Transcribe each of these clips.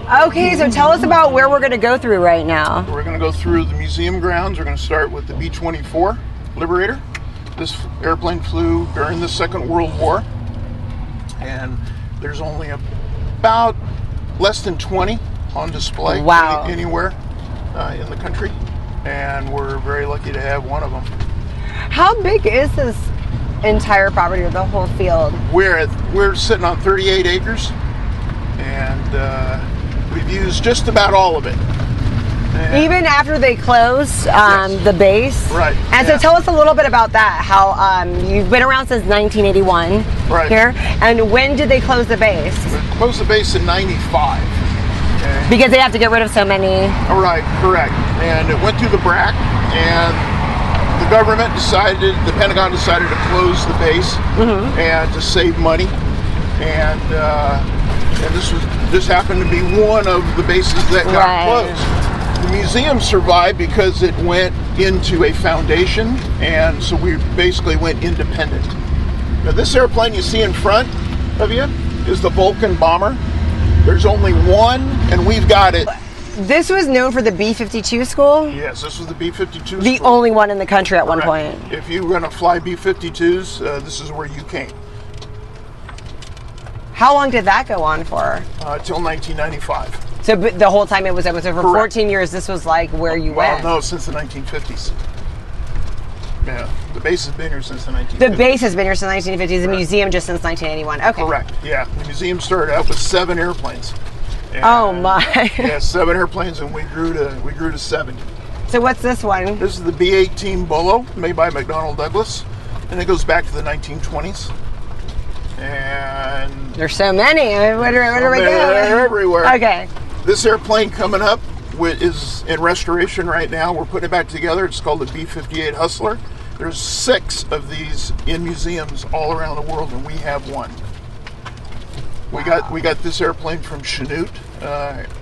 Okay, so tell us about where we're going to go through right now. We're going to go through the museum grounds. We're going to start with the B-24 Liberator. This airplane flew during the Second World War, and there's only about less than 20 on display anywhere in the country, and we're very lucky to have one of them. How big is this entire property, or the whole field? We're sitting on 38 acres, and we've used just about all of it. And even after they closed yes. The base? Right. And so tell us a little bit about that, how you've been around since 1981 right. here, and when did they close the base? We closed the base in 95. Okay. Because they have to get rid of so many. All right, correct. And it went through the BRAC, and the government decided, the Pentagon decided to close the base and to save money. And this happened to be one of the bases that got closed. The museum survived because it went into a foundation, and so we basically went independent. Now this airplane you see in front of you is the Vulcan bomber. There's only one, and we've got it. This was known for the B52 school? Yes, this was the B52 school. The only one in the country at one point. If you were going to fly B52s, this is where you came. How long did that go on for? Till 1995. So the whole time it was open. So for Correct. 14 years, this was like where you went? Well, no, since the 1950s. Yeah, the base has been here since the 1950s. The base has been here since the 1950s. The museum just since 1981. Okay. Correct. Yeah, the museum started out with 7 airplanes. And, oh my! Yeah, 7 airplanes, and we grew to 70. So what's this one? This is the B-18 Bolo, made by McDonnell Douglas, and it goes back to the 1920s. And there's so many. Where do we go? They're everywhere. Okay. This airplane coming up is in restoration right now. We're putting it back together. It's called the B-58 Hustler. There's 6 of these in museums all around the world, and we have one. We got this airplane from Knoch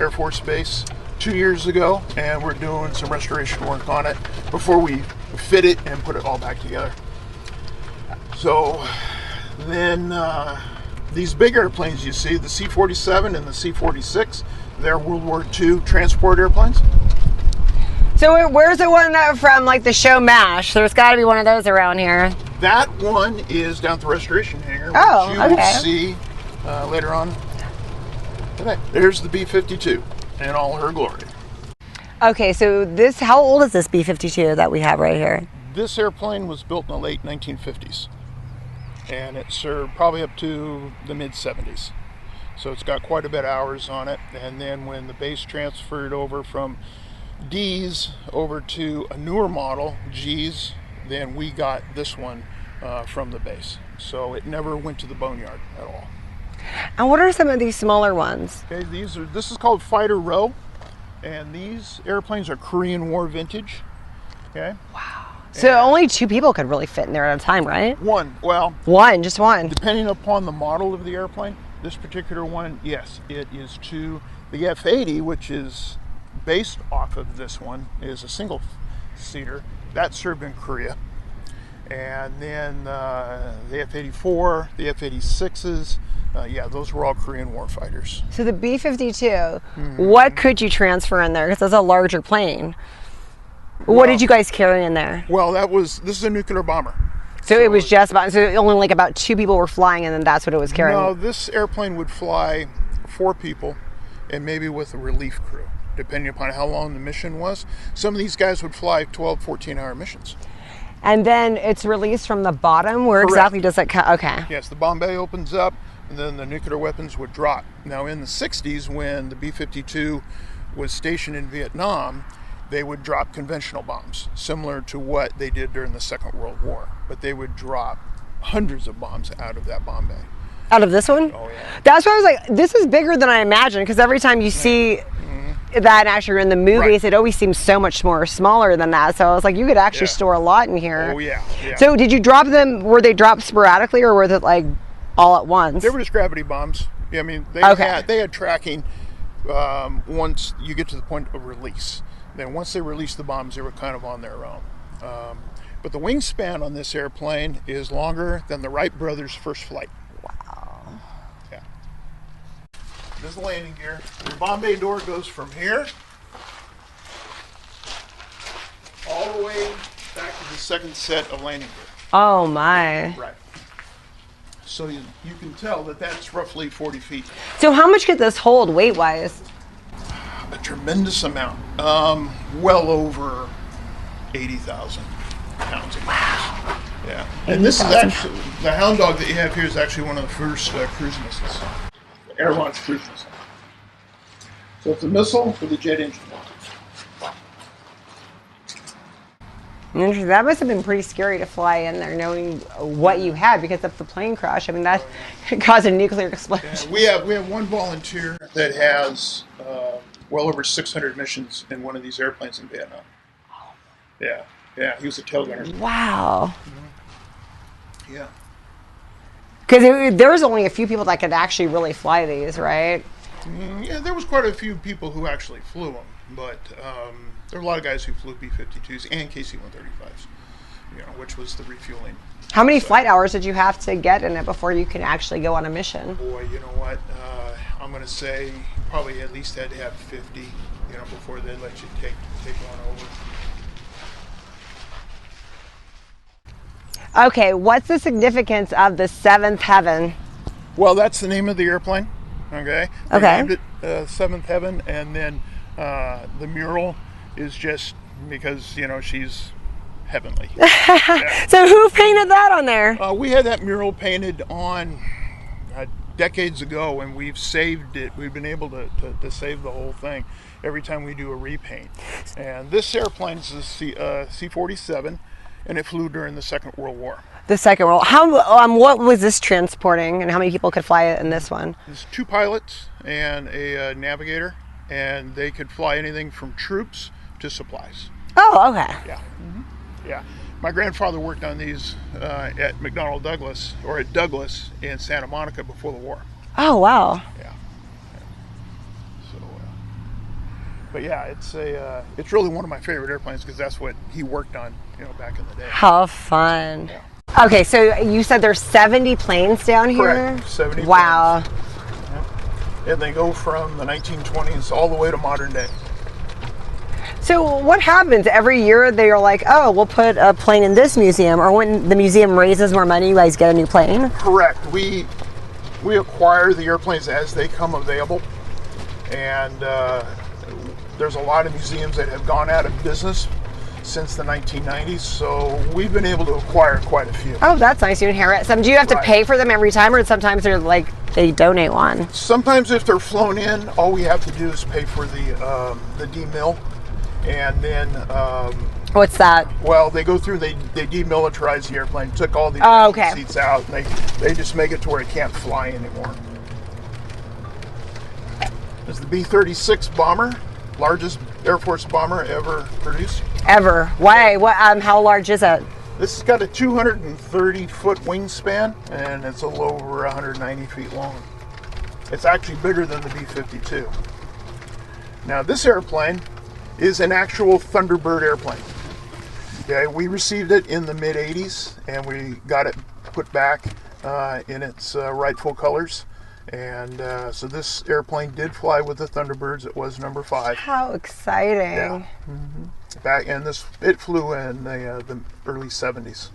Air Force Base 2 years ago, and we're doing some restoration work on it before we fit it and put it all back together. So then these big airplanes you see, the C-47 and the C-46, they're World War II transport airplanes. So where's the one from, like the show MASH? There's got to be one of those around here. That one is down at the restoration hangar, oh, which you will see later on today. There's the B-52 in all her glory. Okay, so how old is this B-52 that we have right here? This airplane was built in the late 1950s, and it served probably up to the mid-70s. So it's got quite a bit of hours on it. And then when the base transferred over from D's over to a newer model, G's, then we got this one from the base. So it never went to the boneyard at all. And what are some of these smaller ones? Okay, this is called Fighter Row, and these airplanes are Korean War vintage. Okay. Wow. So only 2 people could really fit in there at a time, right? Just one. One. Depending upon the model of the airplane. This particular one, yes, it is 2. The F-80, which is based off of this one, is a single seater. That served in Korea. And then the F-84, the F-86s, those were all Korean war fighters. So the B-52, what could you transfer in there? Because it's a larger plane. What did you guys carry in there? Well, this is a nuclear bomber. So it was just only like about 2 people were flying, and then that's what it was carrying? No, this airplane would fly 4 people, and maybe with a relief crew, depending upon how long the mission was. Some of these guys would fly 12, 14-hour missions. And then it's released from the bottom? Where exactly does that come? Okay. Yes, the bomb bay opens up, and then the nuclear weapons would drop. Now, in the 60s, when the B-52 was stationed in Vietnam, they would drop conventional bombs, similar to what they did during the Second World War. But they would drop hundreds of bombs out of that bomb bay. Out of this one? Oh, yeah. That's why I was like, this is bigger than I imagined, because every time you see that actually in the movies, it always seems so much more smaller than that. So I was like, you could actually store a lot in here. Oh, yeah. So did you drop them, were they dropped sporadically, or were they like all at once? They were just gravity bombs. Yeah, I mean, they had tracking once you get to the point of release. Then once they released the bombs, they were kind of on their own. But the wingspan on this airplane is longer than the Wright brothers' first flight. Wow. Yeah. This is the landing gear. Your bomb bay door goes from here all the way back to the second set of landing gear. Oh my. Right. So you can tell that that's roughly 40 feet. So how much could this hold weight-wise? A tremendous amount. Well over 80,000 pounds of mass. Yeah. And this is actually, the Hound Dog that you have here is actually one of the first cruise missiles. Air-launched cruise missile. So it's a missile with a jet engine. Interesting. That must have been pretty scary to fly in there knowing what you had, because if the plane crashed, I mean, that caused a nuclear explosion. Yeah, we have one volunteer that has well over 600 missions in one of these airplanes in Vietnam. Yeah, he was a tail gunner. Wow. Yeah. Because there was only a few people that could actually really fly these, right? Yeah, there was quite a few people who actually flew them, but there were a lot of guys who flew B52s and KC-135s, which was the refueling. How many flight hours did you have to get in it before you can actually go on a mission? Boy, you know what? I'm going to say probably at least had to have 50, before they let you take one over. Okay, what's the significance of the Seventh Heaven? Well, that's the name of the airplane. Okay. They named it Seventh Heaven, and then the mural is just because she's heavenly. Yeah. So who painted that on there? We had that mural painted on decades ago, and we've saved it. We've been able to save the whole thing every time we do a repaint. And this airplane is a C-47, and it flew during the Second World War. The Second World. What was this transporting, and how many people could fly it in this one? There's 2 pilots and a navigator, and they could fly anything from troops to supplies. Oh, okay. Yeah. Yeah. My grandfather worked on these at McDonnell Douglas, or at Douglas in Santa Monica before the war. Oh, wow. Yeah. So, but yeah, it's really one of my favorite airplanes because that's what he worked on, back in the day. How fun. Yeah. Okay, so you said there's 70 planes down here? Correct. 70 Wow. planes. Yeah. And they go from the 1920s all the way to modern day. So what happens every year? They are like, oh, we'll put a plane in this museum, or when the museum raises more money, you guys get a new plane? Correct. We acquire the airplanes as they come available, and there's a lot of museums that have gone out of business since the 1990s, so we've been able to acquire quite a few. Oh, that's nice. You inherit some. Do you have to pay for them every time, or sometimes they're like they donate one? Sometimes if they're flown in, all we have to do is pay for the demil. And then, what's that? Well, they go through, they demilitarize the airplane, took all the seats out, and they just make it to where it can't fly anymore. It's the B-36 bomber, largest Air Force bomber ever produced. Ever? Why? What? How large is it? This has got a 230-foot wingspan, and it's a little over 190 feet long. It's actually bigger than the B-52. Now, this airplane is an actual Thunderbird airplane. Okay, we received it in the mid-'80s, and we got it put back in its rightful colors. And so this airplane did fly with the Thunderbirds. It was number 5. How exciting! Yeah. Back, and it flew in the early 70s.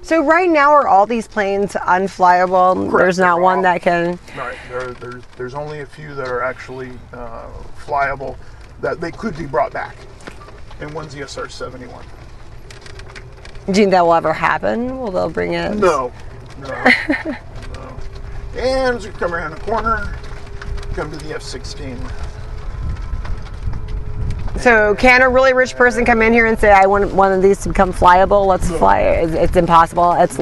So right now, are all these planes unflyable? Correct. There's not one that can. Right. There's only a few that are actually flyable, that they could be brought back, and one's the SR-71. Do you think that will ever happen? Will they bring it? No. And as we come around the corner, come to the F16. So can a really rich person come in here and say, I want one of these to become flyable? Let's fly it. It's impossible. It's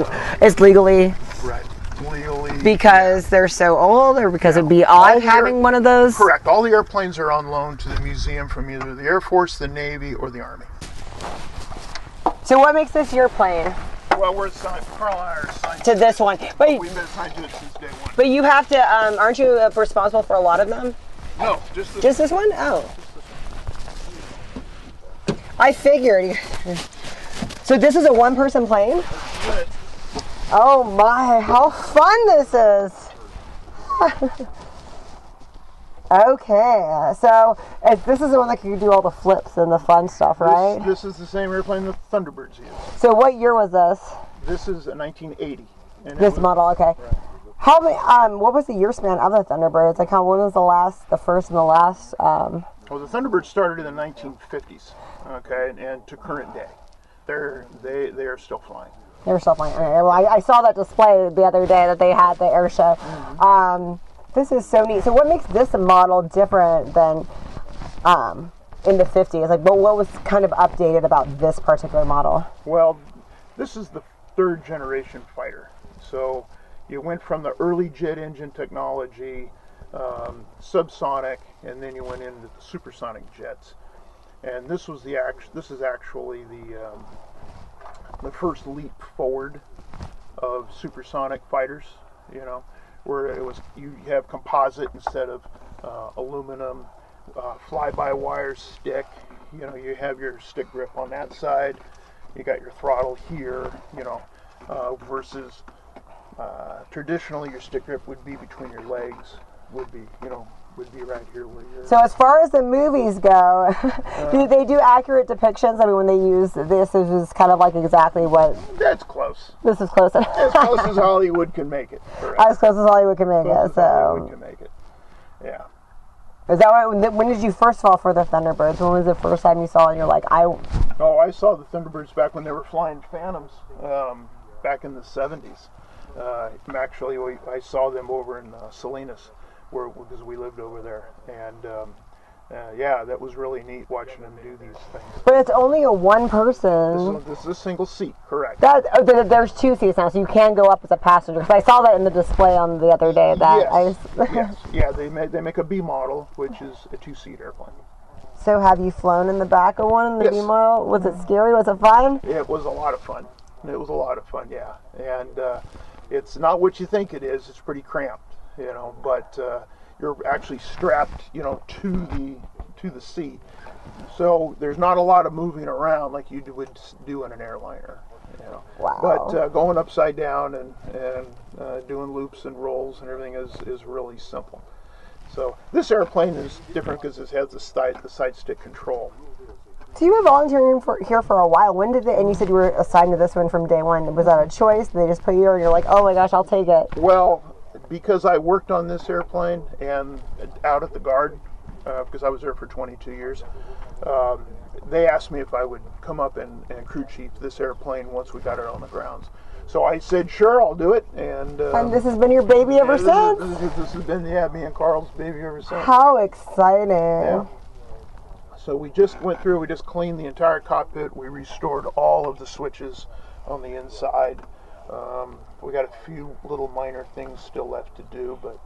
legally. Right. Legally, Because they're so old, or because it'd be odd having one of those? Correct. All the airplanes are on loan to the museum from either the Air Force, the Navy, or the Army. So what makes this your plane? Well, we're assigned, Carl and I are assigned To this one. But we've been assigned to it since day one. But you have to, aren't you responsible for a lot of them? No, just this. Just this one? Oh. I figured. So this is a one-person plane? That's it. Oh my, how fun this is. Okay, so this is the one that can do all the flips and the fun stuff, right? This is the same airplane that the Thunderbirds use. So what year was this? This is a 1980. And This model, okay. Right. How many, what was the year span of the Thunderbirds? Like when was the first and the last? Well, the Thunderbirds started in the 1950s, okay, and to current day. They are still flying. They were still flying. Okay, well, I saw that display the other day that they had at the air show. Mm-hmm. This is so neat. So what makes this model different than in the 50s? Like, what was kind of updated about this particular model? Well, this is the third generation fighter. So you went from the early jet engine technology, subsonic, and then you went into the supersonic jets. And this was this is actually the first leap forward of supersonic fighters, you know, where it was, you have composite instead of aluminum, fly-by-wire stick. You know, you have your stick grip on that side, you got your throttle here, you know, versus traditionally your stick grip would be between your legs, would be right here where you're... So as far as the movies go, do they do accurate depictions? I mean, when they use this, it was kind of like exactly what... That's close. This is close. As close as Hollywood can make it. Correct. As close as Hollywood can make Close it. as So Hollywood can make it. Yeah. Is that right? When did you first fall for the Thunderbirds? When was the first time you saw it and you're like, Oh, I saw the Thunderbirds back when they were flying Phantoms, back in the 70s. Actually, I saw them over in Salinas, because we lived over there, and yeah, that was really neat watching them do these things. But it's only a one person. This is a single seat, correct? There's two seats now, so you can go up as a passenger. Because I saw that in the display on the other day. Yes. Yeah, they make a B model, which is a 2-seat airplane. So have you flown in the back of one in the Yes. B model? Was it scary? Was it fun? It was a lot of fun. It was a lot of fun, yeah. And it's not what you think it is. It's pretty cramped, you know, but you're actually strapped, you know, to the seat. So there's not a lot of moving around like you would do in an airliner, you know. Wow. But going upside down and doing loops and rolls and everything is really simple. So this airplane is different because it has the side stick control. So you were volunteering here for a while. When did and you said you were assigned to this one from day one. Was that a choice? Did they just put you here and you're like, oh my gosh, I'll take it? Well, because I worked on this airplane and out at the Guard, because I was there for 22 years, they asked me if I would come up and crew chief this airplane once we got it on the grounds. So I said, sure, I'll do it. And this has been your baby ever since? This has been, me and Carl's baby ever since. How exciting. Yeah. So we just went through, we just cleaned the entire cockpit, we restored all of the switches on the inside. We got a few little minor things still left to do, but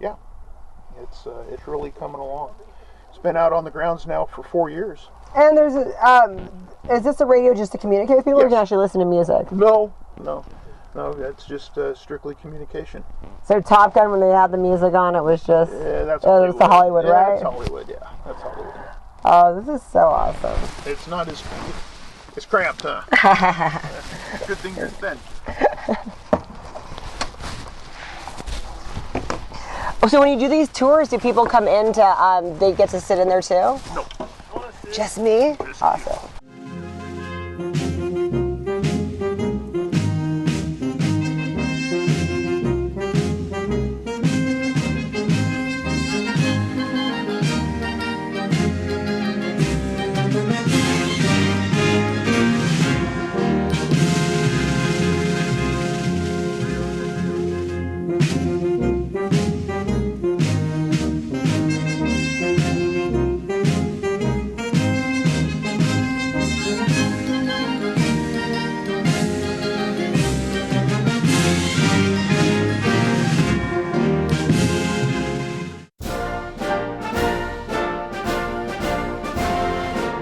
yeah, it's really coming along. It's been out on the grounds now for 4 years. And there's is this a radio just to communicate with people, or Yes. you can actually listen to music? No, that's just strictly communication. So Top Gun, when they had the music on, it was just That's it was the Hollywood, yeah, right? That's Hollywood, yeah, that's Hollywood. Oh, this is so awesome. It's not as it's cramped, huh? Good thing you're thin. So when you do these tours, do people come in to, they get to sit in there too? No. Just me? Just Awesome.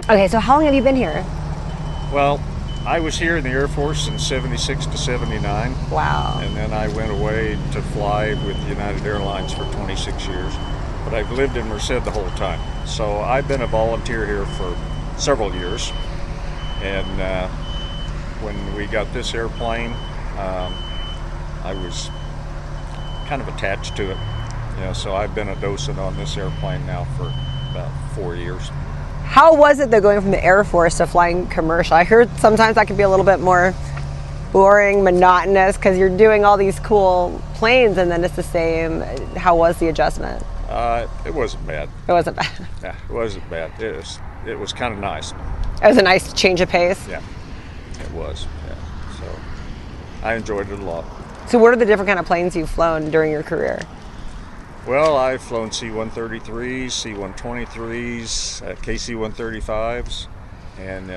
Okay, so how long have you been here? Well, I was here in the Air Force in 76 to 79. Wow. And then I went away to fly with United Airlines for 26 years. But I've lived in Merced the whole time. So I've been a volunteer here for several years. And when we got this airplane, I was kind of attached to it. So I've been a docent on this airplane now for about 4 years. How was it though going from the Air Force to flying commercial? I heard sometimes that can be a little bit more boring, monotonous, because you're doing all these cool planes and then it's the same. How was the adjustment? It wasn't bad. It wasn't bad. Yeah, it wasn't bad. It was kind of nice. It was a nice change of pace. Yeah, it was. Yeah, so I enjoyed it a lot. So what are the different kind of planes you've flown during your career? Well, I've flown C-133s, C-123s, KC-135s, and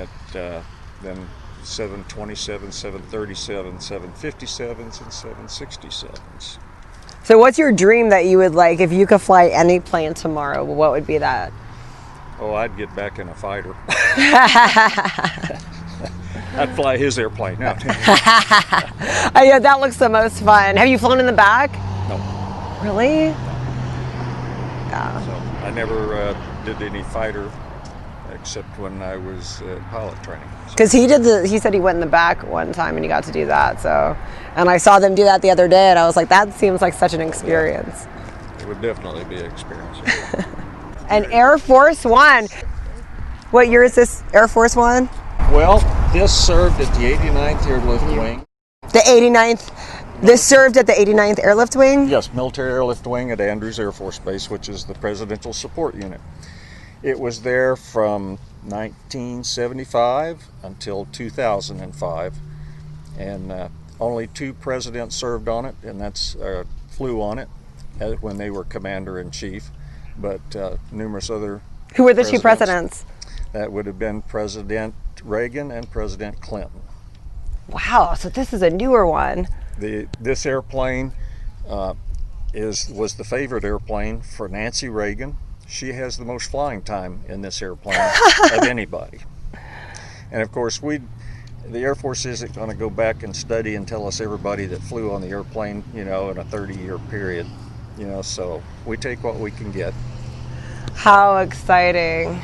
then 727, 737, 757s, and 767s. So what's your dream that you would like, if you could fly any plane tomorrow, what would be that? Oh, I'd get back in a fighter. I'd fly his airplane now. Yeah, that looks the most fun. Have you flown in the back? No. Really? Yeah. So I never did any fighter except when I was pilot training. Because he said he went in the back one time and he got to do that. So, and I saw them do that the other day and I was like, that seems like such an experience. It would definitely be an experience. An Air Force One. What year is this Air Force One? Well, this served at the 89th Airlift Wing. The 89th. This served at the 89th Airlift Wing? Yes, Military Airlift Wing at Andrews Air Force Base, which is the Presidential Support Unit. It was there from 1975 until 2005, and only 2 presidents served on it, and that's flew on it when they were Commander-in-Chief, but numerous other Who were the 2 presidents? That would have been President Reagan and President Clinton. Wow, so this is a newer one. This airplane was the favorite airplane for Nancy Reagan. She has the most flying time in this airplane of anybody. And of course, the Air Force isn't going to go back and study and tell us everybody that flew on the airplane, in a 30-year period. So we take what we can get. How exciting.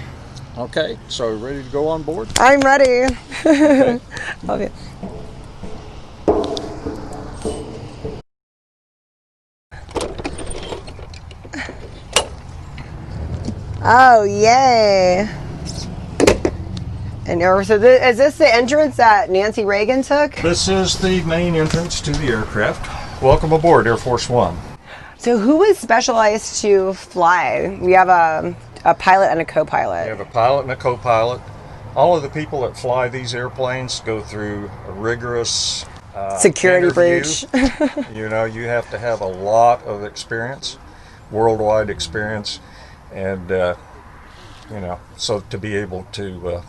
Okay, so ready to go on board? I'm ready. Okay. Love you. Oh, yay. And so is this the entrance that Nancy Reagan took? This is the main entrance to the aircraft. Welcome aboard Air Force One. So who is specialized to fly? We have a pilot and a co-pilot. We have a pilot and a co-pilot. All of the people that fly these airplanes go through a rigorous security interview. breach. You have to have a lot of experience, worldwide experience, and so to be able to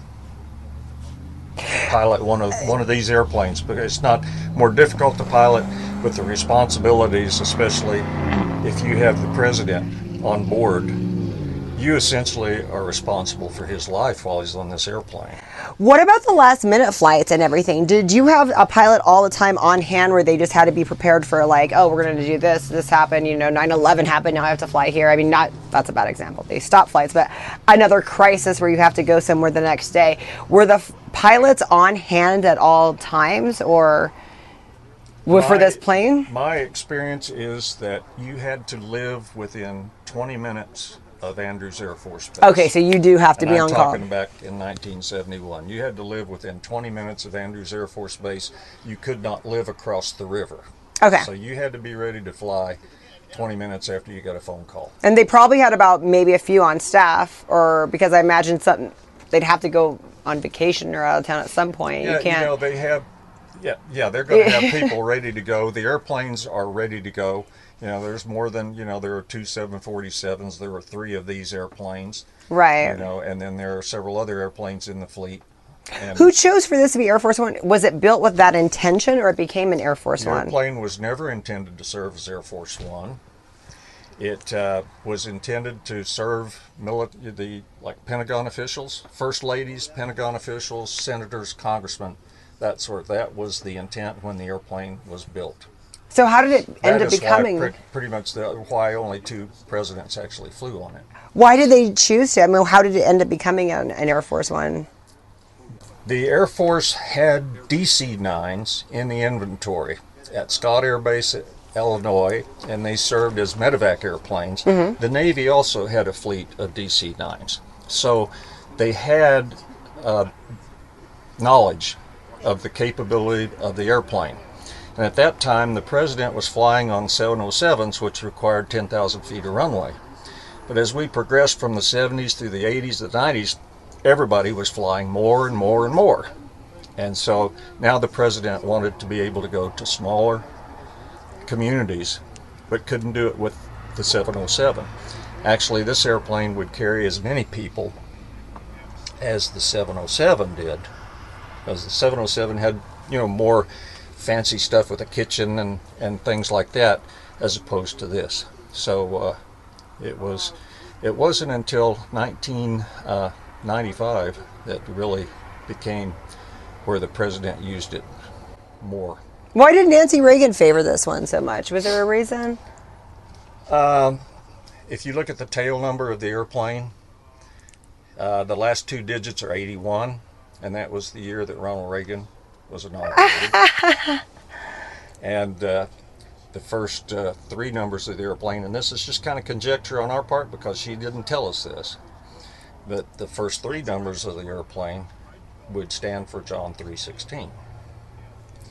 pilot one of these airplanes, because it's not more difficult to pilot, but the responsibilities, especially if you have the president on board, you essentially are responsible for his life while he's on this airplane. What about the last minute flights and everything? Did you have a pilot all the time on hand where they just had to be prepared for like, oh, we're going to do this happened, 9/11 happened, now I have to fly here. I mean, that's a bad example. They stop flights, but another crisis where you have to go somewhere the next day. Were the pilots on hand at all times or for this plane? My experience is that you had to live within 20 minutes of Andrews Air Force Base. Okay, so you do have to be on call. I'm talking back in 1971. You had to live within 20 minutes of Andrews Air Force Base. You could not live across the river. Okay. So you had to be ready to fly 20 minutes after you got a phone call. And they probably had about maybe a few on staff, or because I imagine they'd have to go on vacation or out of town at some point. Yeah, you can't. they have. Yeah, they're going to have people ready to go. The airplanes are ready to go. There's more than, there are 2 747s. There were 3 of these airplanes. Right. And then there are several other airplanes in the fleet. And who chose for this to be Air Force One? Was it built with that intention or it became an Air Force the One? airplane was never intended to serve as Air Force One. It was intended to serve the Pentagon officials, first ladies, Pentagon officials, senators, congressmen, that sort. That was the intent when the airplane was built. So how did it end up That is becoming? why, pretty much why only 2 presidents actually flew on it. Why did they choose to? I mean, how did it end up becoming an Air Force One? The Air Force had DC-9s in the inventory at Scott Air Base, Illinois, and they served as medevac airplanes. Mm-hmm. The Navy also had a fleet of DC-9s. So they had knowledge of the capability of the airplane. And at that time, the president was flying on 707s, which required 10,000 feet of runway. But as we progressed from the 70s through the 80s, the 90s, everybody was flying more and more and more. And so now the president wanted to be able to go to smaller communities, but couldn't do it with the 707. Actually, this airplane would carry as many people as the 707 did, because the 707 had, more fancy stuff with a kitchen and things like that, as opposed to this. So it wasn't until 1995 that really became where the president used it more. Why did Nancy Reagan favor this one so much? Was there a reason? If you look at the tail number of the airplane, the last 2 digits are 81, and that was the year that Ronald Reagan was inaugurated. And the first 3 numbers of the airplane, and this is just kind of conjecture on our part because she didn't tell us this, but the first 3 numbers of the airplane would stand for John 3:16.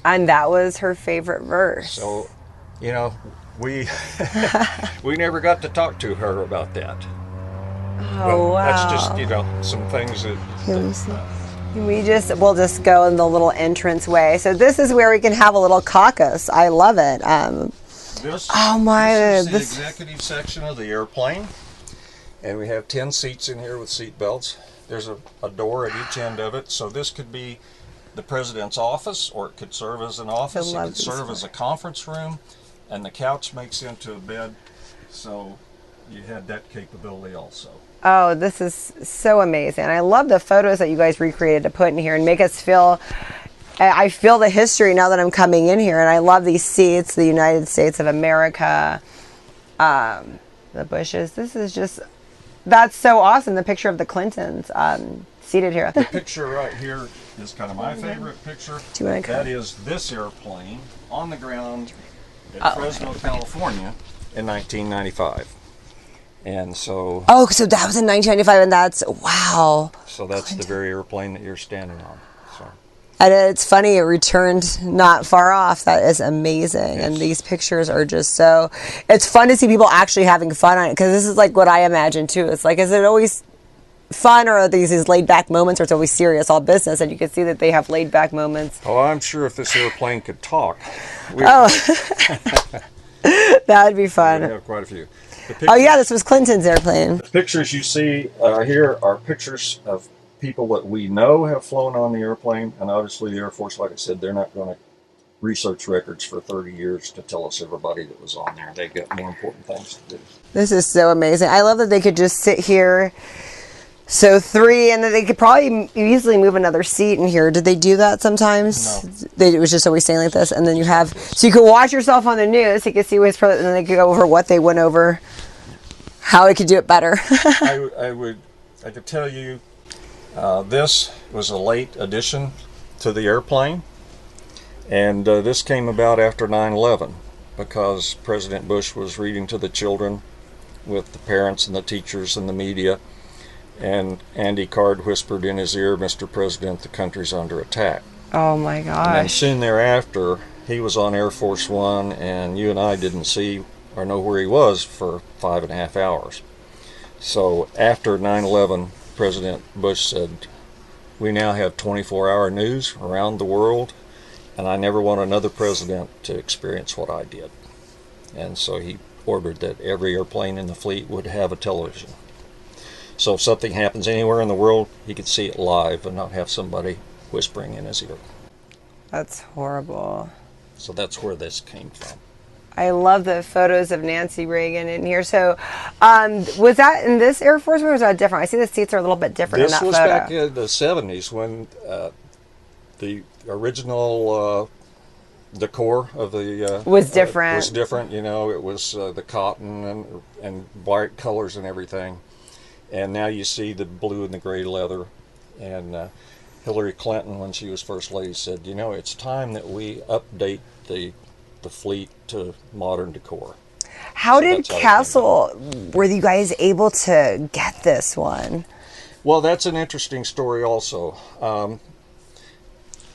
And that was her favorite verse. So, we we never got to talk to her about that. Oh, wow. That's just, some things that we'll just go in the little entrance way. So this is where we can have a little caucus. I love it. This is the executive section of the airplane, and we have 10 seats in here with seat belts. There's a door at each end of it, so this could be the president's office, or it could serve as an office. It could serve as a conference room, and the couch makes into a bed, so you had that capability also. Oh, this is so amazing. I love the photos that you guys recreated to put in here and make us feel, I feel the history now that I'm coming in here, and I love these seats, the United States of America, the Bushes. This is just, that's so awesome. The picture of the Clintons seated here. The picture right here is kind of my favorite picture. That is this airplane on the ground at Fresno, California in 1995. And so... Oh, so that was in 1995, and that's... Wow. So that's the very airplane that you're standing on. So. And it's funny, it returned not far off. That is amazing. Yes. And these pictures are just so... It's fun to see people actually having fun on it, because this is like what I imagine, too. It's like, is it always fun, or are these laid-back moments, or it's always serious, all business? And you can see that they have laid-back moments. Oh, I'm sure if this airplane could talk... That would be fun. We have quite a few. Oh yeah, this was Clinton's airplane. The pictures you see here are pictures of people that we know have flown on the airplane, and obviously the Air Force, like I said, they're not going to research records for 30 years to tell us everybody that was on there. They've got more important things to do. This is so amazing. I love that they could just sit here. So 3, and then they could probably easily move another seat in here. Did they do that sometimes? No. It was just always staying like this, and then you have, so you could watch yourself on the news. You could see what's, and then they could go over what they went over, how it could do it better. I could tell you, this was a late addition to the airplane, and this came about after 9/11 because President Bush was reading to the children with the parents and the teachers and the media. And Andy Card whispered in his ear, "Mr. President, the country's under attack." Oh my gosh. And then soon thereafter, he was on Air Force One, and you and I didn't see or know where he was for 5.5 hours. So after 9/11, President Bush said, "We now have 24-hour news around the world, and I never want another president to experience what I did." And so he ordered that every airplane in the fleet would have a television. So if something happens anywhere in the world, he could see it live and not have somebody whispering in his ear. That's horrible. So that's where this came from. I love the photos of Nancy Reagan in here. So, was that in this Air Force One or was that different? I see the seats are a little bit different in that photo. This was back in the 70s when the original decor of the was different. Was different. You know, it was the cotton and bright colors and everything. And now you see the blue and the gray leather. And Hillary Clinton, when she was First Lady, said, you know, it's time that we update the fleet to modern decor. How did Castle, were you guys able to get this one? Well, that's an interesting story also.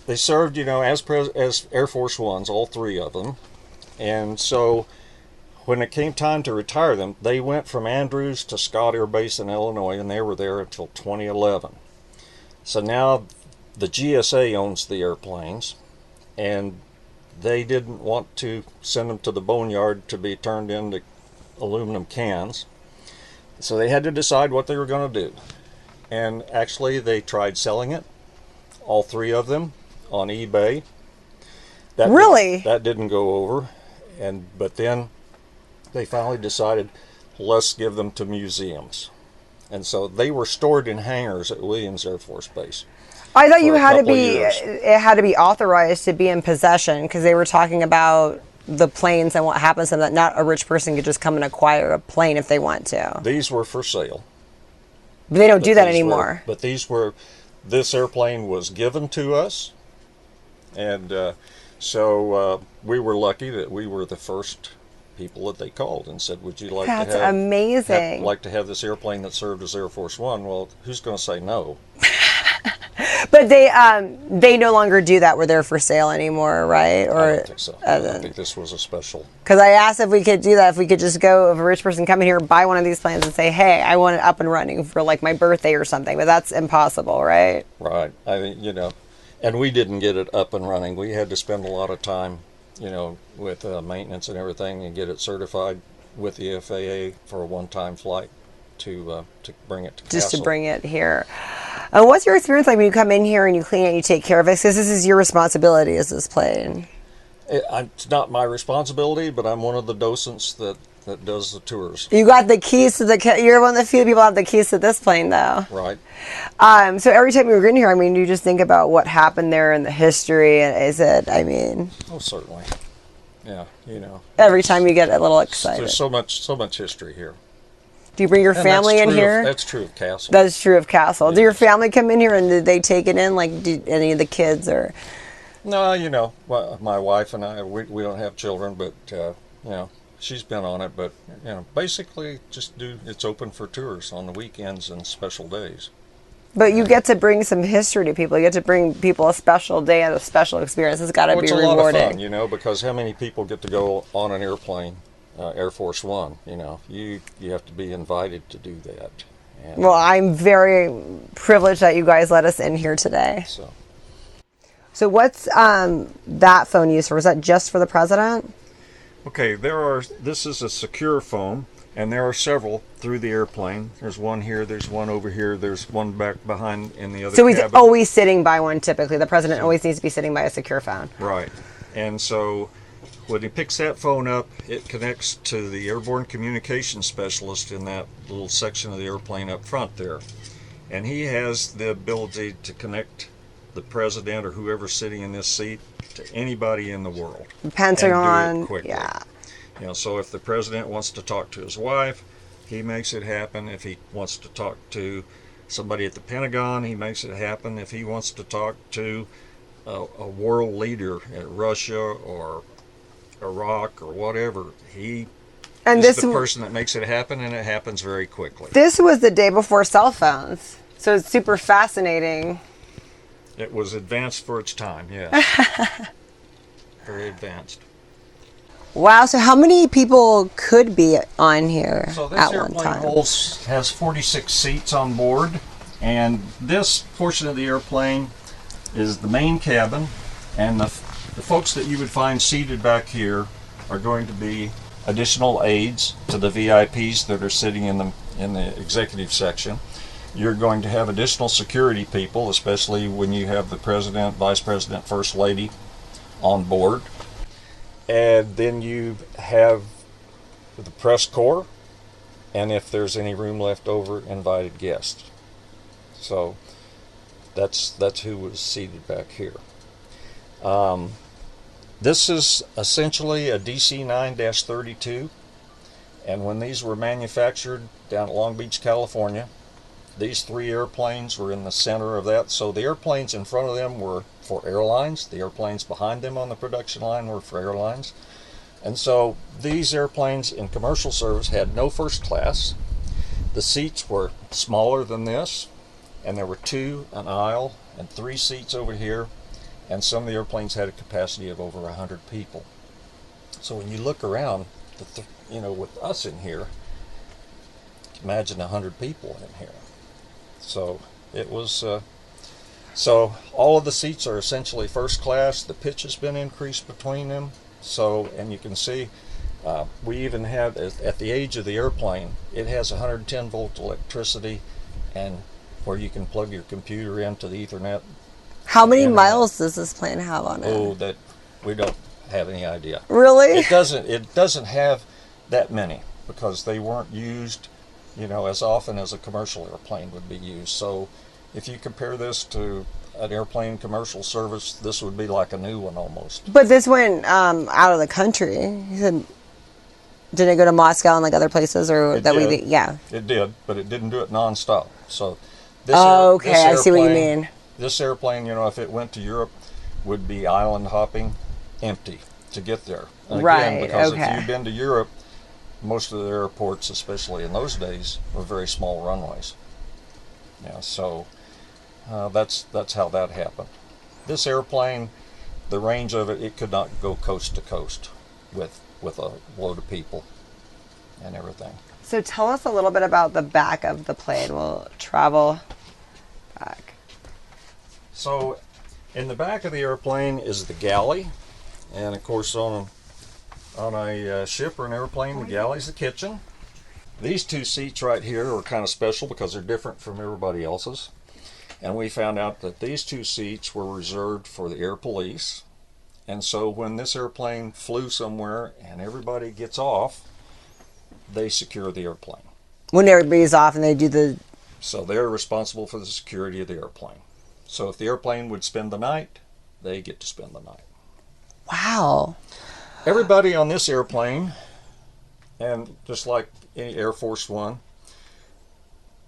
They served, you know, as Air Force Ones, all three of them. And so when it came time to retire them, they went from Andrews to Scott Air Base in Illinois, and they were there until 2011. So now the GSA owns the airplanes, and they didn't want to send them to the boneyard to be turned into aluminum cans. So they had to decide what they were going to do. And actually they tried selling it, all three of them, on eBay. That didn't go over. But then they finally decided, let's give them to museums. And so they were stored in hangars at Williams Air Force Base. I thought you had to be, it had to be authorized to be in possession, because they were talking about the planes and what happens to them, that not a rich person could just come and acquire a plane if they want to. These were for sale. But they don't do that anymore. This airplane was given to us, and so we were lucky that we were the first people that they called and said, would you like to have... That's amazing. Like to have this airplane that served as Air Force One? Well, who's going to say no? But they no longer do that where they're for sale anymore, right? Or I don't think so. I think this was a special. Because I asked if we could do that, if we could just go, if a rich person come in here, buy one of these planes and say, hey, I want it up and running for like my birthday or something. But that's impossible, right? Right. I mean, you know, and we didn't get it up and running. We had to spend a lot of time, you know, with maintenance and everything and get it certified with the FAA for a one-time flight to bring it to Castle. Just to bring it here. What's your experience like when you come in here and you clean it and you take care of it? Because this is your responsibility as this plane. It's not my responsibility, but I'm one of the docents that does the tours. You got the keys to you're one of the few people that have the keys to this plane, though. Right. So every time you were in here, I mean, you just think about what happened there and the history. And is it, I mean... Oh, certainly. Yeah, you know. Every time you get a little excited. There's so much history here. Do you bring your family in here? That's true of Castle. That's true of Castle. Do your family come in here and did they take it in? Like, do any of the kids or... No, you know, my wife and I, we don't have children, but, you know, she's been on it. But, you know, basically it's open for tours on the weekends and special days. But you get to bring some history to people. You get to bring people a special day and a special experience. It's got to be rewarding. It's a lot of fun, you know, because how many people get to go on an airplane, Air Force One? You know, you have to be invited to do that. And, well, I'm very privileged that you guys let us in here today. So what's that phone used for? Is that just for the president? Okay, this is a secure phone, and there are several through the airplane. There's one here, there's one over here, there's one back behind in the other cabin. So he's always sitting by one typically. The president always needs to be sitting by a secure phone. Right. And so when he picks that phone up, it connects to the airborne communications specialist in that little section of the airplane up front there. And he has the ability to connect the president or whoever's sitting in this seat to anybody in the world. Pentagon, and do it quickly. Yeah. You know, so if the president wants to talk to his wife, he makes it happen. If he wants to talk to somebody at the Pentagon, he makes it happen. If he wants to talk to a world leader at Russia or Iraq or whatever, he is the person that makes it happen, and it happens very quickly. This was the day before cell phones, so it's super fascinating. It was advanced for its time, yes. Very advanced. Wow, so how many people could be on here at one time? So this airplane has 46 seats on board, and this portion of the airplane is the main cabin, and the folks that you would find seated back here are going to be additional aides to the VIPs that are sitting in the executive section. You're going to have additional security people, especially when you have the president, vice president, first lady on board. And then you have the press corps, and if there's any room left over, invited guests. So that's who was seated back here. This is essentially a DC 9-32, and when these were manufactured down at Long Beach, California, these 3 airplanes were in the center of that. So the airplanes in front of them were for airlines. The airplanes behind them on the production line were for airlines. And so these airplanes in commercial service had no first class. The seats were smaller than this, and there were 2 an aisle and 3 seats over here, and some of the airplanes had a capacity of over 100 people. So when you look around, with us in here, imagine 100 people in here. So it was, so all of the seats are essentially first class. The pitch has been increased between them. So, and you can see, we even have, at the age of the airplane, it has 110 volt electricity, and where you can plug your computer into the Ethernet. How many miles does this plane have on it? Oh, that we don't have any idea. Really? It doesn't have that many, because they weren't used, as often as a commercial airplane would be used. So if you compare this to an airplane commercial service, this would be like a new one almost. But this went out of the country. You said, did it go to Moscow and like other places, or It did. Yeah. It did, but it didn't do it nonstop. So this I see what you mean. This airplane, if it went to Europe, would be island hopping, empty to get there. And again, because if you've been to Europe, most of the airports, especially in those days, were very small runways. Yeah, so that's how that happened. This airplane, the range of it could not go coast to coast with a load of people and everything. So tell us a little bit about the back of the plane. We'll travel back. So in the back of the airplane is the galley, and of course on a ship or an airplane, the galley's the kitchen. These 2 seats right here are kind of special because they're different from everybody else's. And we found out that these 2 seats were reserved for the air police. And so when this airplane flew somewhere and everybody gets off, they secure the airplane. When everybody's off and they do the... So they're responsible for the security of the airplane. So if the airplane would spend the night, they get to spend the night. Wow. Everybody on this airplane, and just like any Air Force One,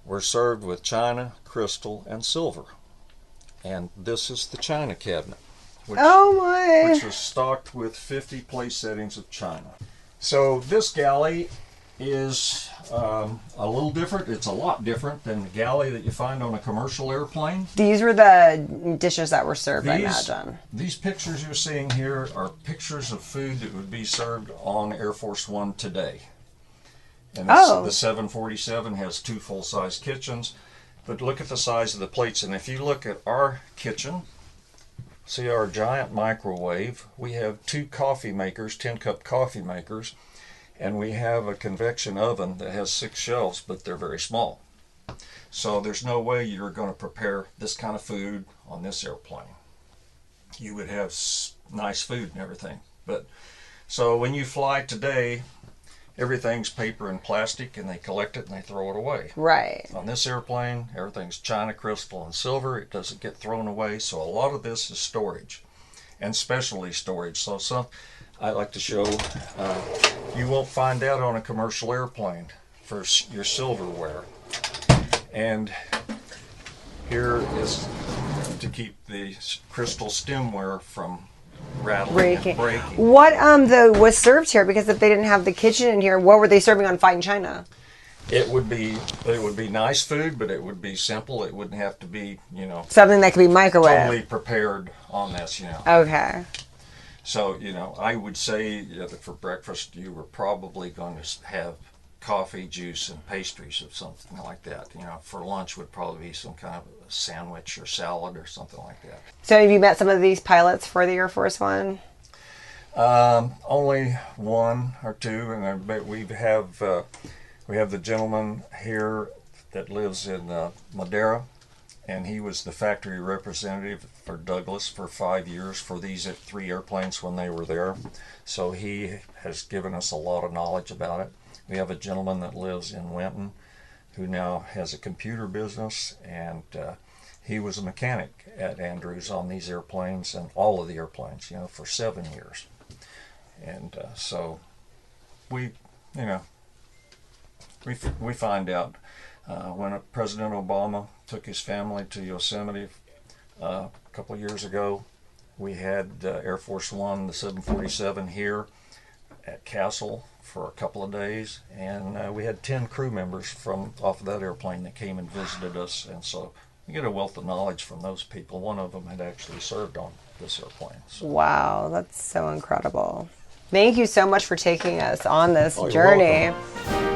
were served with china, crystal, and silver. And this is the china cabinet, which was stocked with 50 place settings of china. So this galley is a little different. It's a lot different than the galley that you find on a commercial airplane. These were the dishes that were served, I imagine. These pictures you're seeing here are pictures of food that would be served on Air Force One today. And the 747 has 2 full-size kitchens, but look at the size of the plates. And if you look at our kitchen, see our giant microwave, we have 2 coffee makers, 10-cup coffee makers, and we have a convection oven that has 6 shelves, but they're very small. So there's no way you're going to prepare this kind of food on this airplane. You would have nice food and everything. But so when you fly today, everything's paper and plastic, and they collect it and they throw it away. Right. On this airplane, everything's china, crystal, and silver. It doesn't get thrown away. So a lot of this is storage and specialty storage. So I like to show, you won't find that on a commercial airplane for your silverware. And here is to keep the crystal stemware from rattling and breaking. What was served here? Because if they didn't have the kitchen in here, what were they serving on fine china? It would be nice food, but it would be simple. It wouldn't have to be, something that could be microwaved. Totally prepared on this, Okay. So, I would say that for breakfast you were probably going to have coffee, juice, and pastries or something like that. For lunch would probably be some kind of a sandwich or salad or something like that. So have you met some of these pilots for the Air Force One? Only 1 or 2, and we have the gentleman here that lives in Madeira, and he was the factory representative for Douglas for 5 years for these 3 airplanes when they were there. So he has given us a lot of knowledge about it. We have a gentleman that lives in Winton who now has a computer business, and he was a mechanic at Andrews on these airplanes and all of the airplanes, you know, for 7 years. And so we find out when President Obama took his family to Yosemite a couple of years ago, we had Air Force One, the 747 here at Castle for a couple of days, and we had 10 crew members from off of that airplane that came and visited us, and so you get a wealth of knowledge from those people. One of them had actually served on this airplane. So. Wow, that's so incredible. Thank you so much for taking us on this you're journey. welcome.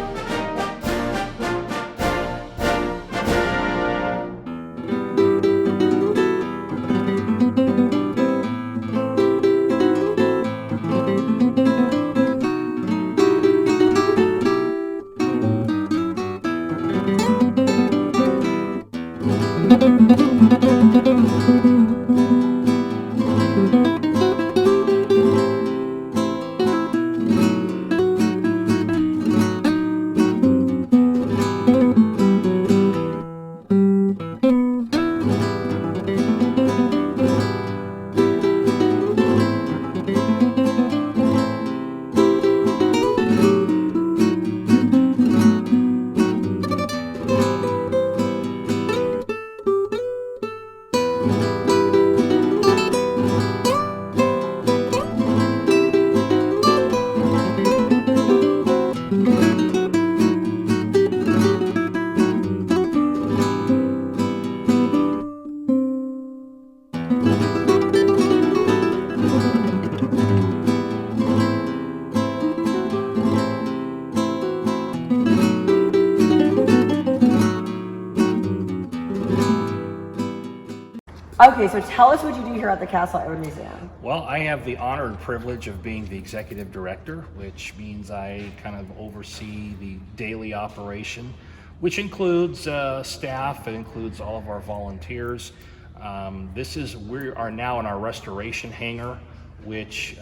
Okay, so tell us what you do here at the Castle Air Museum. Well, I have the honor and privilege of being the executive director, which means I kind of oversee the daily operation, which includes staff, it includes all of our volunteers. We are now in our restoration hangar, which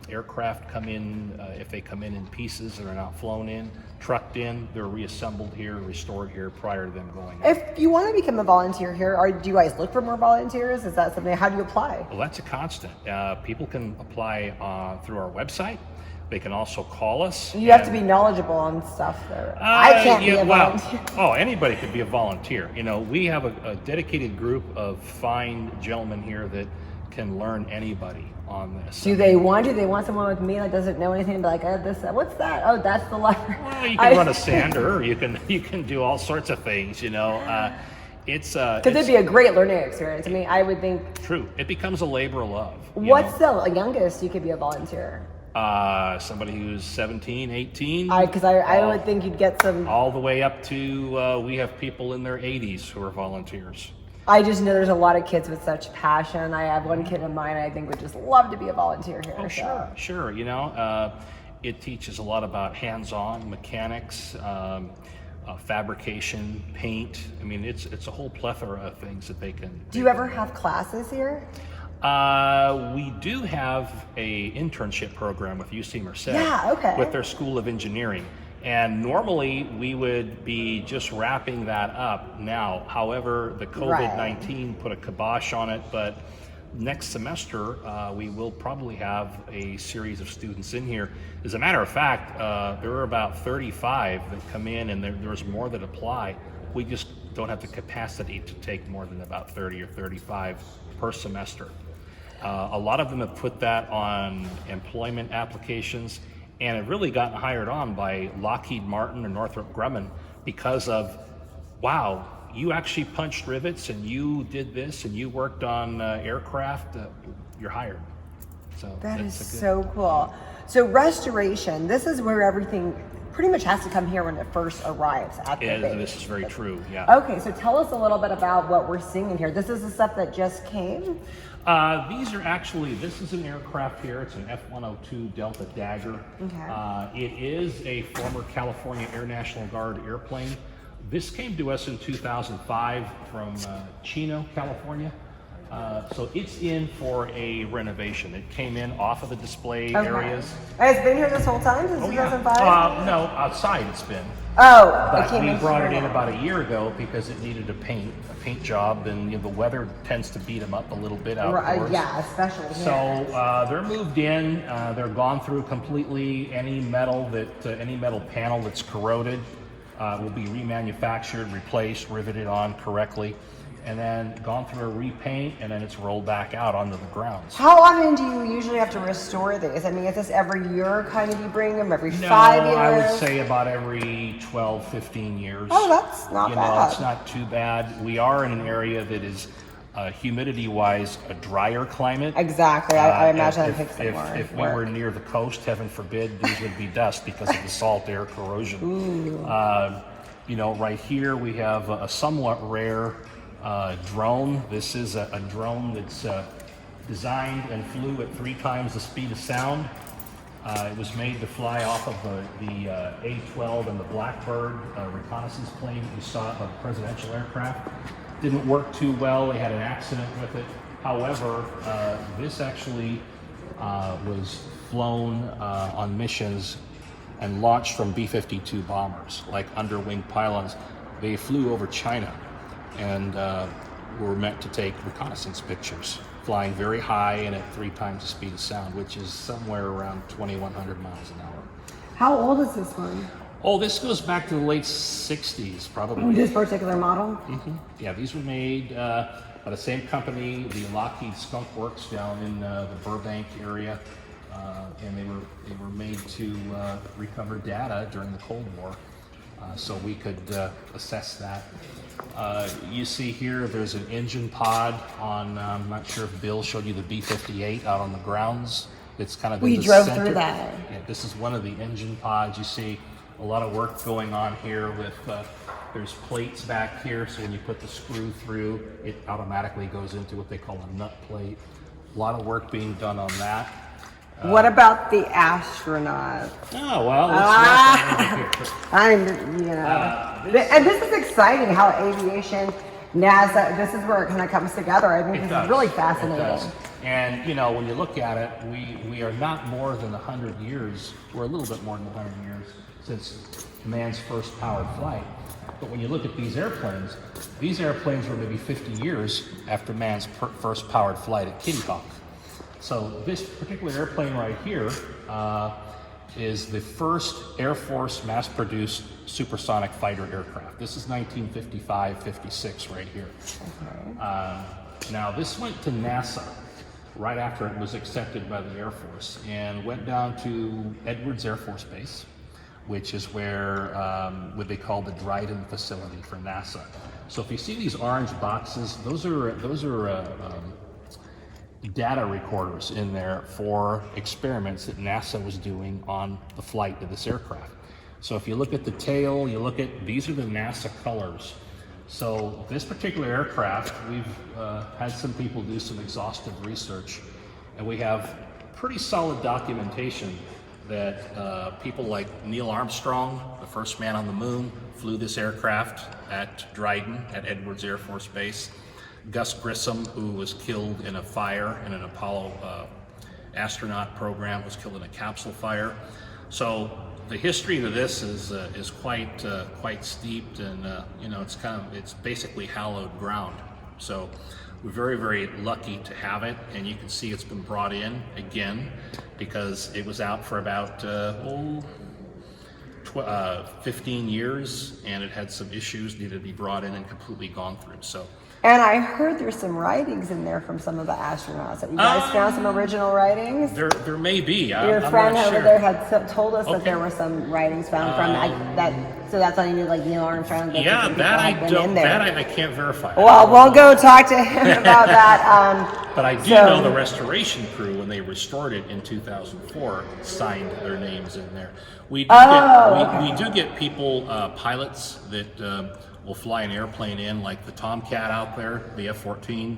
aircraft come in, if they come in pieces that are not flown in, trucked in, they're reassembled here, restored here prior to them going out. If you want to become a volunteer here, do you guys look for more volunteers? Is that something, how do you apply? Well, that's a constant. People can apply through our website. They can also call us. You have to be knowledgeable on stuff there. I can't be a volunteer. Anybody could be a volunteer. You know, we have a dedicated group of fine gentlemen here that can learn anybody on this. Do they want someone like me that doesn't know anything, like, what's that? Oh, that's the lever. Well, you can run a sander, or you can do all sorts of things, you know. Because it'd be a great learning experience. I mean, I would think. True. It becomes a labor of love. What's the youngest you could be a volunteer? Somebody who's 17, 18. Because I would think you'd get some. All the way up to, we have people in their 80s who are volunteers. I just know there's a lot of kids with such passion. I have one kid in mind I think would just love to be a volunteer here. Oh, sure. You know, it teaches a lot about hands-on mechanics, fabrication, paint. I mean, it's a whole plethora of things that they can. Do you ever have classes here? We do have a internship program with UC Merced. Yeah, okay. With their School of Engineering. And normally we would be just wrapping that up now. However, the COVID-19 put a kibosh on it, but next semester we will probably have a series of students in here. As a matter of fact, there are about 35 that come in, and there's more that apply. We just don't have the capacity to take more than about 30 or 35 per semester. A lot of them have put that on employment applications, and have really gotten hired on by Lockheed Martin or Northrop Grumman because of, wow, you actually punched rivets and you did this and you worked on aircraft, you're hired. So that is so cool. So restoration, this is where everything pretty much has to come here when it first arrives at the base. This is very true, yeah. Okay, so tell us a little bit about what we're seeing in here. This is the stuff that just came? These are actually, this is an aircraft here. It's an F-102 Delta Dagger. Okay. It is a former California Air National Guard airplane. This came to us in 2005 from Chino, California. So it's in for a renovation. It came in off of the display areas. And it's been here this whole time since 2005? No, outside it's been. Oh, But it came we in brought it here. in about a year ago because it needed a paint job, and the weather tends to beat them up a little bit outdoors. Yeah, especially here. So they're moved in. They're gone through completely. Any metal panel that's corroded will be remanufactured, replaced, riveted on correctly, and then gone through a repaint, and then it's rolled back out onto the grounds. How often do you usually have to restore these? I mean, is this every year kind of you bring them, every 5 years? I would say about every 12, 15 years. Oh, that's not bad. It's not too bad. We are in an area that is humidity-wise a drier climate. Exactly. I imagine that takes if, some more if we were near the coast, heaven forbid, these would be dust because of the salt air corrosion. Right here we have a somewhat rare drone. This is a drone that's designed and flew at 3 times the speed of sound. It was made to fly off of the A-12 and the Blackbird reconnaissance plane that you saw of the presidential aircraft. Didn't work too well. They had an accident with it. However, this actually was flown on missions and launched from B52 bombers, like underwing pylons. They flew over China and were meant to take reconnaissance pictures, flying very high and at 3 times the speed of sound, which is somewhere around 2,100 miles an hour. How old is this one? Oh, this goes back to the late 60s, probably. This particular model? Mm-hmm. Yeah, these were made by the same company, the Lockheed Skunk Works down in the Burbank area, and they were made to recover data during the Cold War, so we could assess that. You see here, there's an engine pod on. I'm not sure if Bill showed you the B58 out on the grounds. It's kind of We in the drove center. through that. Yeah, this is one of the engine pods. You see a lot of work going on here with. There's plates back here, so when you put the screw through, it automatically goes into what they call a nut plate. A lot of work being done on that. What about the astronaut? Oh, well, and this is exciting how aviation, NASA, this is where it kind of comes together. I think this is really fascinating. It does. And, when you look at it, we are not more than 100 years, we're a little bit more than 100 years since man's first powered flight. But when you look at these airplanes were maybe 50 years after man's first powered flight at Kitty Hawk. So this particular airplane right here is the first Air Force mass-produced supersonic fighter aircraft. This is 1955-56 right here. Okay. Now this went to NASA right after it was accepted by the Air Force and went down to Edwards Air Force Base, which is where what they call the Dryden facility for NASA. So if you see these orange boxes, those are data recorders in there for experiments that NASA was doing on the flight of this aircraft. So if you look at the tail, these are the NASA colors. So this particular aircraft, we've had some people do some exhaustive research, and we have pretty solid documentation that people like Neil Armstrong, the first man on the moon, flew this aircraft at Dryden at Edwards Air Force Base. Gus Grissom, who was killed in a fire in an Apollo astronaut program, was killed in a capsule fire. So the history of this is quite steeped, and it's basically hallowed ground. So we're very, very lucky to have it, and you can see it's been brought in again because it was out for about 15 years, and it had some issues, needed to be brought in and completely gone through. So. And I heard there's some writings in there from some of the astronauts. Have you guys found some original writings? There may be. Your friend over there had told us that there were some writings found from that. So that's all you knew, like Neil Armstrong. Yeah, that I can't verify. Well, we'll go talk to him about that. But I do know the restoration crew, when they restored it in 2004, signed their names in there. We do get people, pilots that will fly an airplane in, like the Tomcat out there, the F-14.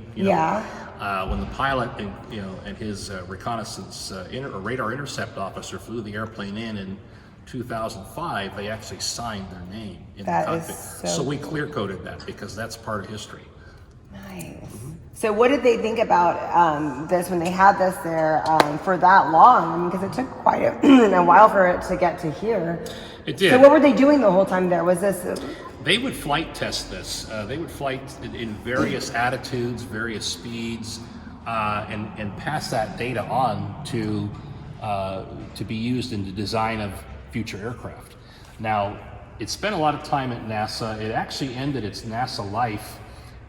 When the pilot and his reconnaissance or radar intercept officer flew the airplane in 2005, they actually signed their name in That the is cockpit. so So we clear coded that because that's part of history. Nice. So what did they think about this when they had this there for that long? Because it took quite a while for it to get to here. It did. So what were they doing the whole time there? Was this... They would flight test this. They would flight in various attitudes, various speeds, and pass that data on to be used in the design of future aircraft. Now, it spent a lot of time at NASA. It actually ended its NASA life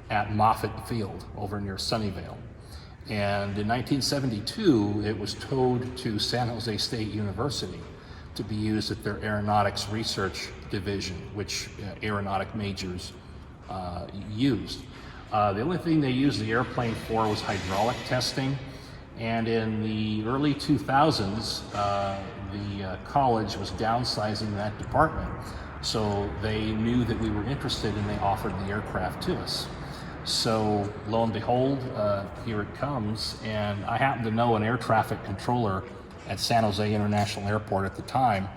at Moffett Field over near Sunnyvale. And in 1972, it was towed to San Jose State University to be used at their aeronautics research division, which aeronautic majors used. The only thing they used the airplane for was hydraulic testing. And in the early 2000s, the college was downsizing that department. So they knew that we were interested and they offered the aircraft to us. So lo and behold, here it comes. And I happen to know an air traffic controller at San Jose International Airport at the time.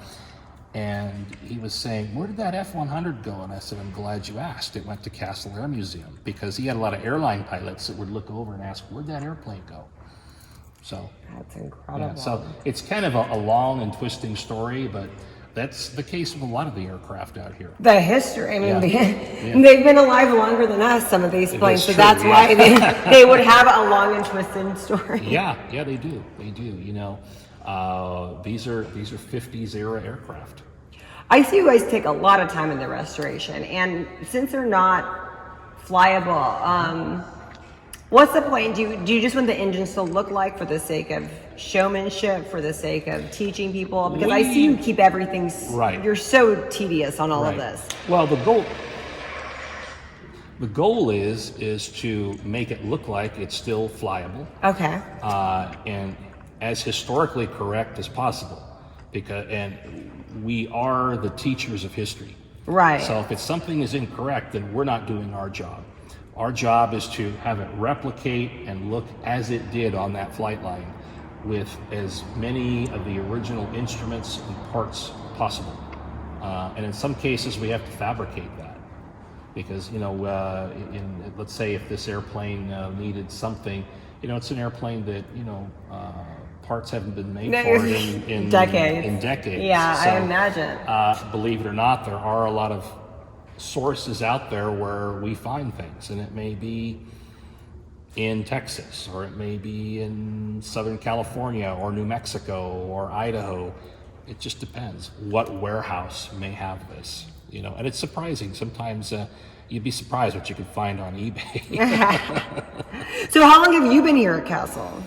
And he was saying, where did that F-100 go? And I said, I'm glad you asked. It went to Castle Air Museum, because he had a lot of airline pilots that would look over and ask, where'd that airplane go? So That's incredible. yeah, so it's kind of a long and twisting story, but that's the case with a lot of the aircraft out here. The history, I mean, Yeah. they've been alive longer than us, some of these planes, so true, that's yeah. why they would have a long and twisted story. Yeah, they do. You know, these are 50s era aircraft. I see you guys take a lot of time in the restoration, and since they're not flyable, what's the point? Do you just want the engines to look like for the sake of showmanship, for the sake of teaching people? Because I see you keep everything, Right. You're so tedious on all of Right. this. Well, the goal is to make it look like it's still flyable. Okay. And as historically correct as possible, and we are the teachers of history. Right. So if something is incorrect, then we're not doing our job. Our job is to have it replicate and look as it did on that flight line, with as many of the original instruments and parts possible. And in some cases, we have to fabricate that. Because, you know, let's say if this airplane needed something, you know, it's an airplane that, you know, parts haven't been made for it in decades. In decades. Yeah, So, I imagine. believe it or not, there are a lot of sources out there where we find things, and it may be in Texas, or it may be in Southern California, or New Mexico, or Idaho. It just depends what warehouse may have this, you know. And it's surprising sometimes. You'd be surprised what you could find on eBay. So how long have you been here at Castle?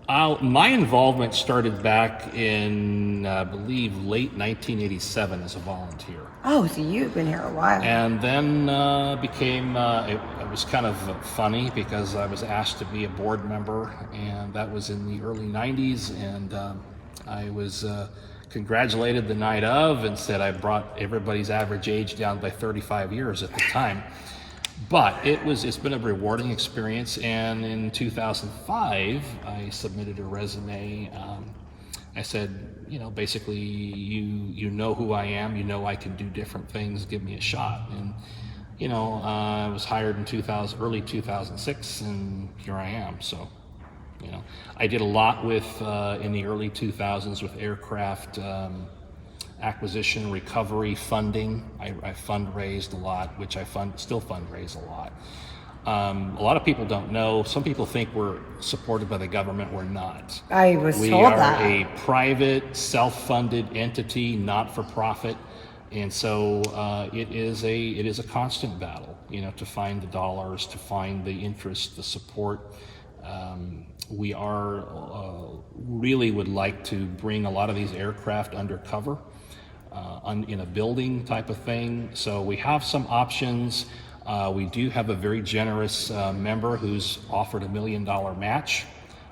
My involvement started back in, I believe, late 1987 as a volunteer. Oh, so you've been here a while. And then it was kind of funny because I was asked to be a board member, and that was in the early 90s, and I was congratulated the night of and said I brought everybody's average age down by 35 years at the time. But it's been a rewarding experience, and in 2005 I submitted a resume. I said, you know, basically, you know who I am, you know I can do different things, give me a shot. And you know, I was hired in early 2006, and here I am. So, you know, I did a lot with in the early 2000s with aircraft acquisition, recovery, funding. I fundraised a lot, which I still fundraise a lot. A lot of people don't know. Some people think we're supported by the government. We're not. I was we told are that. a private, self-funded entity, not for profit, and so it is a constant battle. You know, to find the dollars, to find the interest, the support. We really would like to bring a lot of these aircraft undercover. In a building type of thing. So we have some options. We do have a very generous member who's offered $1 million match,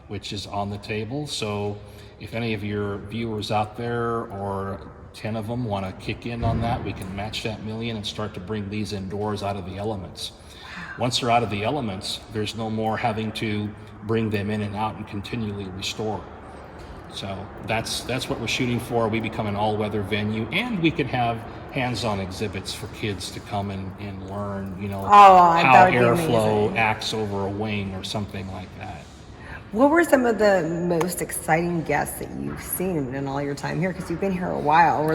which is on the table. So if any of your viewers out there, or 10 of them, want to kick in on that, we can match that $1 million and start to bring these indoors out of the elements. Once they're out of the elements, there's no more having to bring them in and out and continually restore. So that's what we're shooting for. We become an all-weather venue, and we could have hands-on exhibits for kids to come and learn, how airflow acts over a wing or something like that. What were some of the most exciting guests that you've seen in all your time here? Because you've been here a while.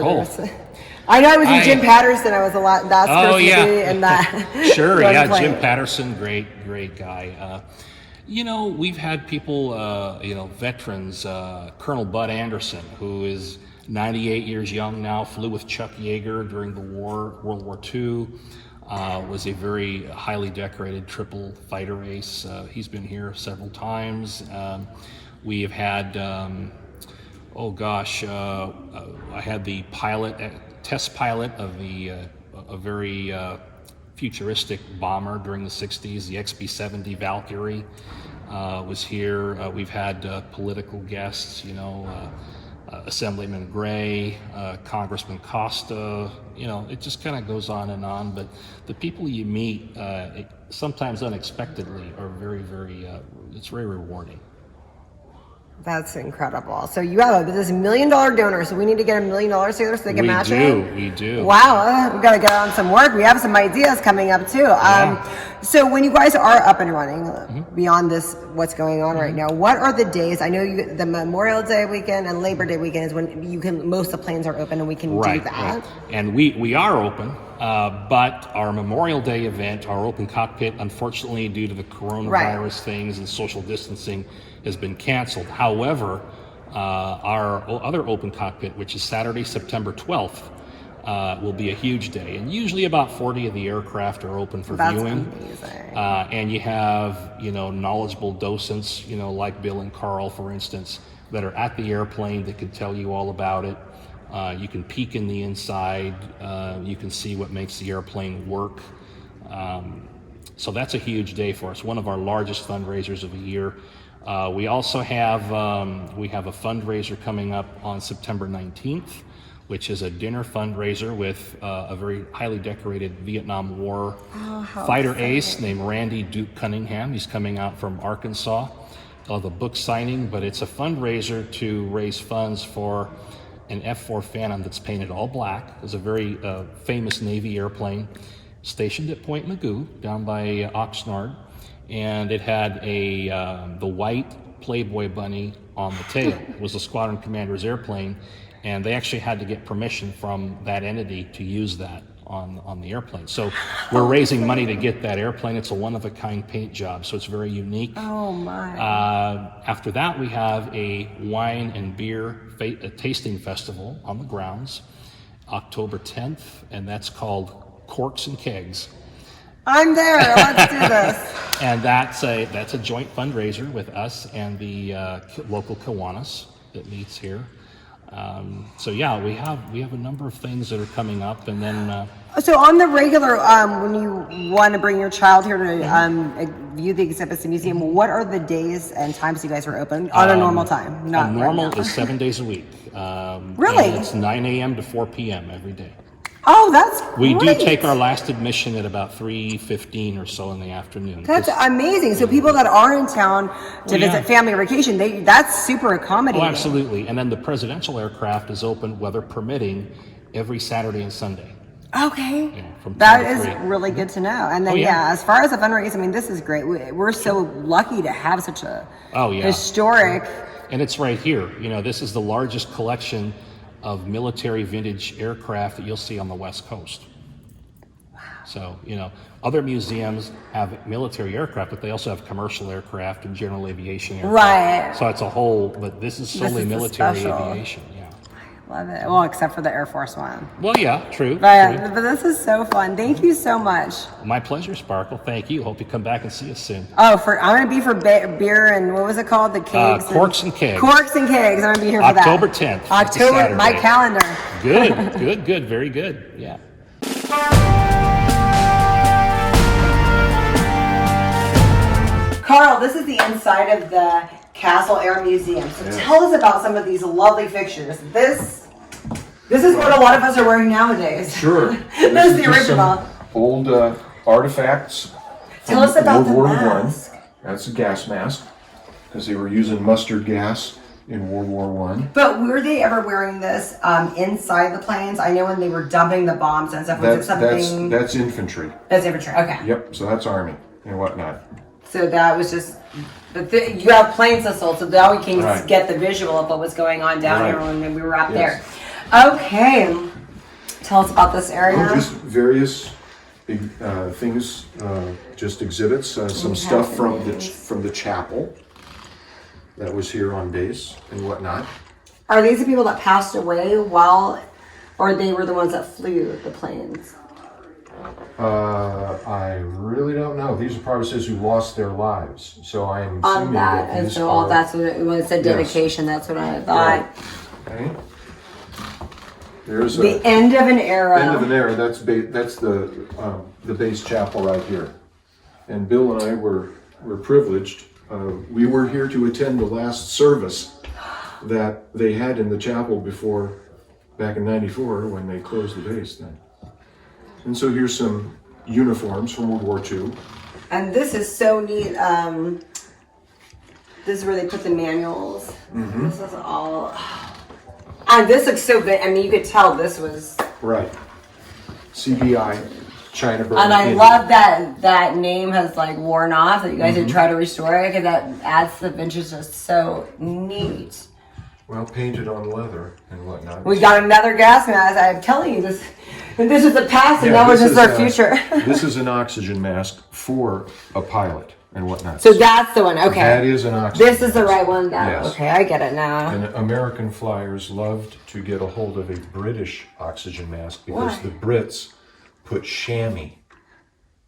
I know I was with Jim Patterson. I was a lot. That's and that. Sure, Jim Patterson, great guy. We've had people, veterans. Colonel Bud Anderson, who is 98 years young now, flew with Chuck Yeager during the war, World War II. Was a very highly decorated triple fighter ace. He's been here several times. We have had, I had the test pilot of a very futuristic bomber during the 60s, the XB-70 Valkyrie was here. We've had political guests, Assemblyman Gray, Congressman Costa, it just kind of goes on and on. But the people you meet, sometimes unexpectedly, are very, very, it's very rewarding. That's incredible. So you have this $1 million donor, so we need to get $1 million together so they can match it? We do. Wow, we've got to get on some work. We have some ideas coming up too. So when you guys are up and running, beyond this, what's going on right now, what are the days? I know the Memorial Day weekend and Labor Day weekend is when most of the planes are open and we can do that. Right. And we are open. But our Memorial Day event, our open cockpit, unfortunately, due to the coronavirus things and social distancing, has been canceled. However, our other open cockpit, which is Saturday, September 12th, will be a huge day. And usually about 40 of the aircraft are open for viewing. Amazing. And you have, knowledgeable docents, like Bill and Carl, for instance, that are at the airplane that can tell you all about it. You can peek in the inside. You can see what makes the airplane work. So that's a huge day for us, one of our largest fundraisers of the year. We also have a fundraiser coming up on September 19th, which is a dinner fundraiser with a very highly decorated Vietnam War fighter ace named Randy Duke Cunningham. He's coming out from Arkansas. They'll have a book signing, but it's a fundraiser to raise funds for an F4 Phantom that's painted all black. It's a very famous Navy airplane stationed at Point Mugu down by Oxnard, and it had the white Playboy bunny on the tail. It was the squadron commander's airplane, and they actually had to get permission from that entity to use that on the airplane. So we're raising money to get that airplane. It's a one-of-a-kind paint job, so it's very unique. Oh my. After that, we have a wine and beer tasting festival on the grounds, October 10th, and that's called Corks and Kegs. I'm there. Let's do this. And that's a joint fundraiser with us and the local Kiwanis that meets here. So yeah, we have a number of things that are coming up, and then. So on the regular, when you want to bring your child here to view the exhibits in the museum, what are the days and times you guys are open on a normal time? Not normal is 7 days a week. Really? And it's 9 a.m. to 4 p.m. every day. Oh, that's We great. do take our last admission at about 3:15 or so in the afternoon. That's amazing. So people that are in town to visit family vacation, that's super accommodating. Oh, absolutely. And then the presidential aircraft is open, weather permitting, every Saturday and Sunday. Okay. From That 10 to is 3. really good to know. And then, as far as the fundraising, this is great. We're so lucky to have such a historic. And it's right here. This is the largest collection of military vintage aircraft that you'll see on the West Coast. Wow. So, other museums have military aircraft, but they also have commercial aircraft and general aviation aircraft. Right. So it's a whole, but this is solely military aviation. Yeah. Love it. Well, except for the Air Force One. Well, yeah, true. But this is so fun. Thank you so much. My pleasure, Sparkle. Thank you. Hope you come back and see us soon. Oh, I'm going to be for beer and what was it called? The kegs? Corks and Kegs. Corks and Kegs. I'm going to be here for that. October 10th. October, my calendar. Good. Very good. Yeah. Carl, this is the inside of the Castle Air Museum. So tell us about some of these lovely fixtures. This is what a lot of us are wearing nowadays. Sure. This is the original. Old artifacts. Tell us about World War the mask. I. That's a gas mask, because they were using mustard gas in World War One. But were they ever wearing this inside the planes? I know when they were dumping the bombs and stuff. Was it something? That's infantry. That's infantry. Okay. Yep. So that's Army and whatnot. So that was just. You have planes assault, so now we can Right. get the visual of what was going on down Right. here when we were up Yes. there. Okay. Tell us about this area. Just various things, just exhibits, some stuff from the chapel that was here on base and whatnot. Are these the people that passed away while, or they were the ones that flew the planes? I really don't know. These are partisans who lost their lives, so I am On assuming that, and these so are, that's what when it said dedication. That's what I thought. Right. Okay. There's The end of an era. end of an era. That's the base chapel right here. And Bill and I were privileged. We were here to attend the last service that they had in the chapel back in '94 when they closed the base then. And so here's some uniforms from World War II. And this is so neat. This is where they put the manuals. Mm-hmm. This is all. And this looks so good. I mean, you could tell this was. Right. CBI, China Burma. And I India. love that name has like worn off. That you guys Mm-hmm. did try to restore it because that adds to the vintage. Just so neat. Well, painted on leather and whatnot. We got another gas mask. I'm telling you this. This is the past, and Yeah, now it's this just our is, future. This is an oxygen mask for a pilot and whatnot. So that's the one. Okay. That is an oxygen This is the mask. right one. Now. Yes. Okay, I get it now. And American flyers loved to get a hold of a British oxygen mask because Why? the Brits put chamois.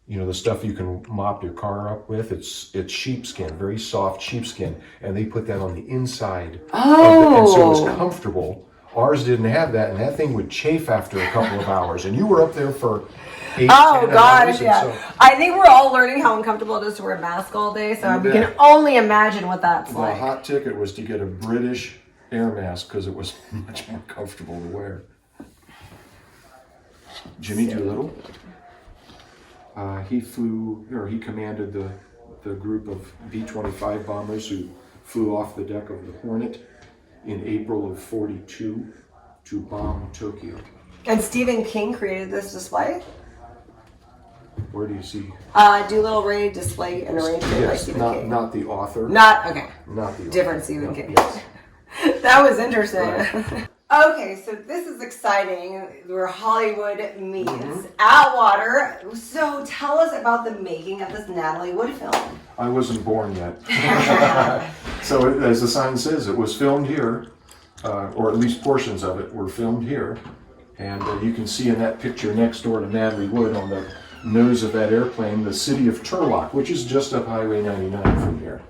You know, the stuff you can mop your car up with. It's sheepskin, very soft sheepskin, and they put that on the inside. Oh. And so it was comfortable. Ours didn't have that, and that thing would chafe after a couple of hours. And you were up there for 8, 10 Oh hours. gosh, and yeah. so- I think we're all learning how uncomfortable it is to wear a mask all day, so You we bet. can only imagine what that's The like. hot ticket was to get a British air mask because it was much more comfortable to wear. Jimmy Doolittle. He commanded the group of B-25 bombers who flew off the deck of the Hornet in April of '42 to bomb Tokyo. And Stephen King created this display. Where do you see? Doolittle Ray display and arrangement by Yes, Stephen King. not the author. Not okay. Not the author. Different Stephen No, King. Yes. That was interesting. Right. Okay, so this is exciting. Where Hollywood meets Mm-hmm. Atwater. So tell us about the making of this Natalie Wood film. I wasn't born yet. So as the sign says, it was filmed here, or at least portions of it were filmed here. And you can see in that picture next door to Natalie Wood on the nose of that airplane, the city of Turlock, which is just up Highway 99 from here.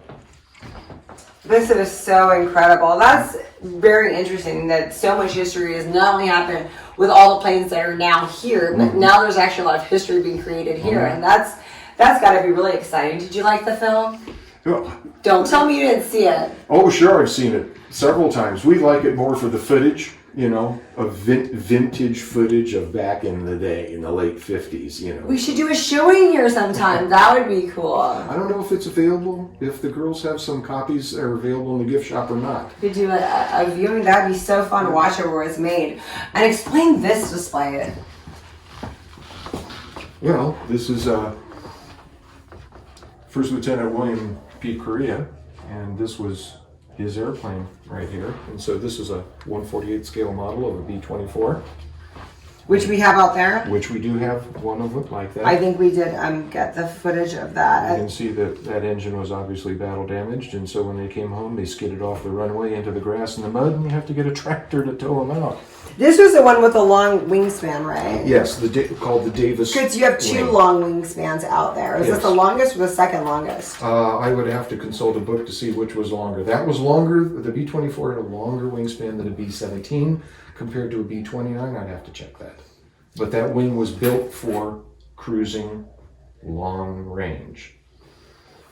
This is so incredible. That's very interesting that so much history has not only happened with all the planes that are now here, but now there's actually a lot of history being created here, and that's got to be really exciting. Did you like the film? Oh, Don't tell me you didn't see it. oh, sure, I've seen it several times. We like it more for the footage, you know, of vintage footage of back in the day, in the late 50s, you know. We should do a showing here sometime. That would be cool. I don't know if it's available, if the girls have some copies that are available in the gift shop or not. We could do a viewing. That'd be so fun to watch it where it's made. And explain this display. Well, this is First Lieutenant William P. Correa, and this was his airplane right here. And so this is a 1/48 scale model of a B-24, Which we have out there. which we do have one of them like that. I think we did get the footage of You that. can see that that engine was obviously battle damaged, and so when they came home, they skidded off the runway into the grass and the mud, and you have to get a tractor to tow them out. This was the one with the long wingspan, right? Yes, called the Davis. Because you have two wing. long wingspans out there. Is this Yes. the longest or the second longest? I would have to consult a book to see which was longer. That was longer. The B-24 had a longer wingspan than a B-17 compared to a B-29. I'd have to check that. But that wing was built for cruising long range.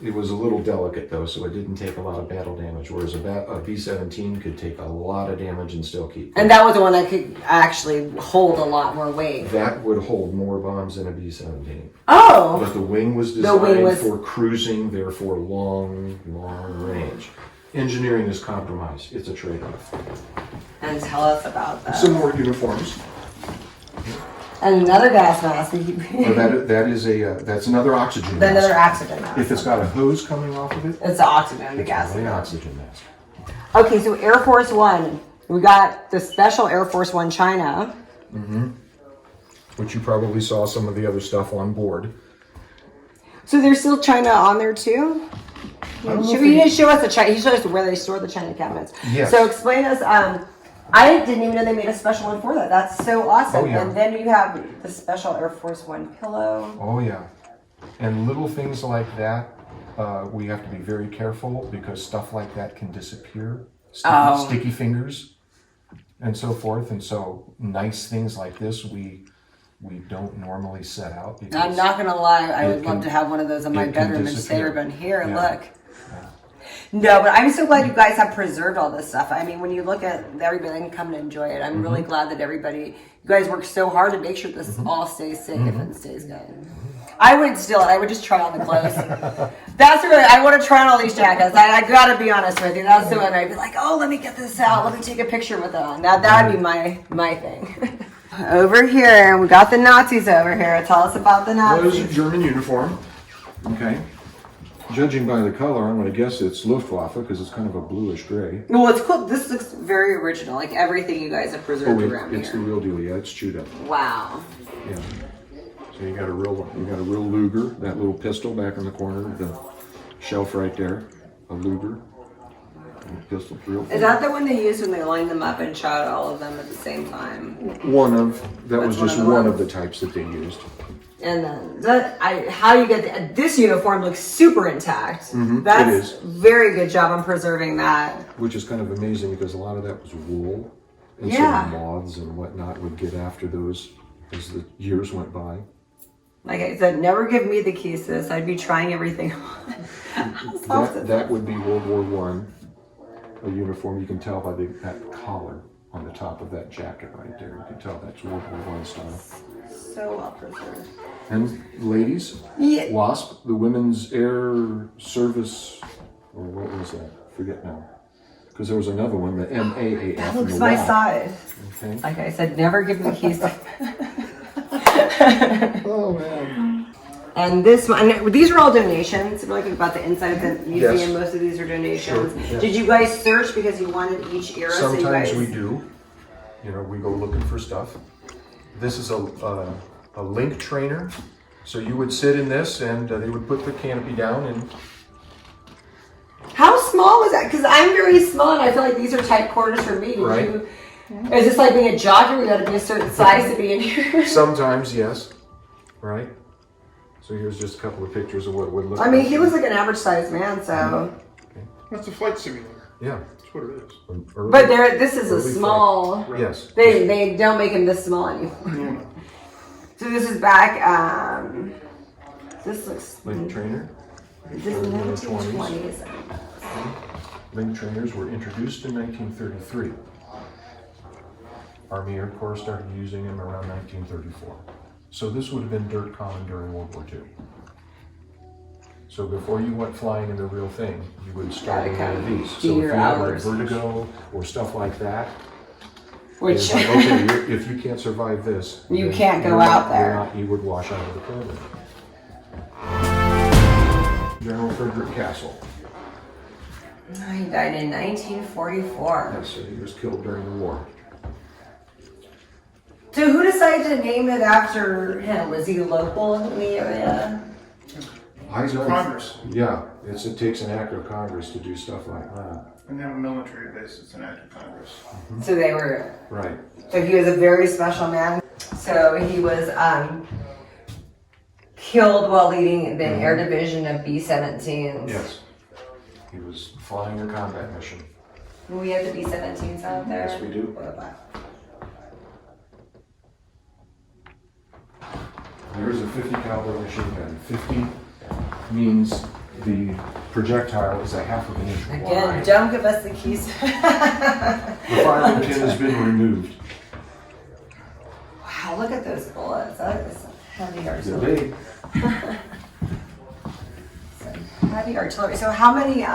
It was a little delicate though, so it didn't take a lot of battle damage, whereas a B-17 could take a lot of damage and still keep. And that was the one that could actually hold a lot more weight. That would hold more bombs than a B-17. Oh! But the wing was designed wing was- for cruising, therefore long range. engineering is compromise. It's a trade-off. And tell us about that. Some more uniforms. And another gas mask. That's another oxygen mask. Another oxygen mask. If it's got a hose coming off of it, It's the oxygen, the gas. it's an oxygen mask. Okay, so Air Force One. We got the special Air Force One China. Which you probably saw some of the other stuff on board. So there's still China on there too? He didn't show us the China. He showed us where they store the China cabinets. Yes. So explain us. I didn't even know they made a special one for that. That's so awesome. Oh, yeah. And then you have the special Air Force One pillow. Oh yeah. And little things like that, we have to be very careful because stuff like that can disappear. Sticky fingers and so forth. And so nice things like this, we don't normally set out. Because I'm not going to lie. I would love to have one of those in my bedroom and say, everyone, here, look. No, but I'm so glad you guys have preserved all this stuff. I mean, when you look at everybody can come and enjoy it, I'm really glad that you guys work so hard to make sure this all stays safe and stays good. I wouldn't steal it. I would just try on the clothes. That's really, I want to try on all these jackets. I got to be honest with you. That's the one I'd be like, oh, let me get this out. Let me take a picture with it on. That would be my thing. Over here, we got the Nazis over here. Tell us about the Nazis. Well, it's a German uniform. Okay. Judging by the color, I'm going to guess it's Luftwaffe because it's kind of a bluish gray. Well, it's cool. This looks very original. Like everything you guys have preserved around here. It's the real deal. Yeah, it's chewed up. Wow. Yeah. So you got a real Luger, that little pistol back in the corner, the shelf right there, a Luger. Pistol, real. Is that the one they used when they lined them up and shot all of them at the same time? That was just one of the types that they used. And then how you get this uniform looks super intact. That's it is. Very good job on preserving that. Which is kind of amazing because a lot of that was wool, and so moths and whatnot would get after those as the years went by. Like I said, never give me the keys to this. I'd be trying everything on. That would be World War I. A uniform, you can tell by that collar on the top of that jacket right there. You can tell that's World War I style. So well preserved. And ladies, WASP, the Women's Air Service, or what was that? Forget now. Because there was another one, the MAAF. That looks my size. Okay. Like I said, never give me keys. Oh man. And this one, and these are all donations. If you're looking about the inside of the museum, Yes. most of these are donations. Sure, yes. Did you guys search because you wanted each era? Sometimes we do. You know, we go looking for stuff. This is a link trainer. So you would sit in this and they would put the canopy down and... How small was that? Because I'm very small and I feel like these are tight quarters for me. Is this like being a jogger? We got to be a certain size to be in here? Sometimes, yes. Right? So here's just a couple of pictures of what it would look like. I mean, he looks like an average sized man, so. Okay. That's a flight simulator. Yeah. That's what it is. But this is a small. Flight. Yes. They don't make him this small anymore. So this is back. This looks. Link trainer. This is 1920s. Link trainers were introduced in 1933. Army Air Corps started using them around 1934. So this would have been dirt common during World War II. So before you went flying in the real thing, you would start in one of these. So if you have like vertigo or stuff like that, which if you can't survive this, you can't go out there. You would wash out of the program. General Frederick Castle. He died in 1944. Yes, so he was killed during the war. So who decided to name it after him? Was he local in the area? Congress. Yeah, it takes an act of Congress to do stuff like that. And they have a military base. It's an act of Congress. So they were. Right. So he was a very special man. So he was killed while leading the air division of B-17s. Yes. He was flying a combat mission. We have the B-17s out there. Yes, we do. What about? There's a 50 caliber machine gun. 50 means the projectile is a half of an inch wide. Again, don't give us the keys. The firing pin has been removed. Wow, look at those bullets. That is heavy They're artillery. big. Heavy artillery. So how many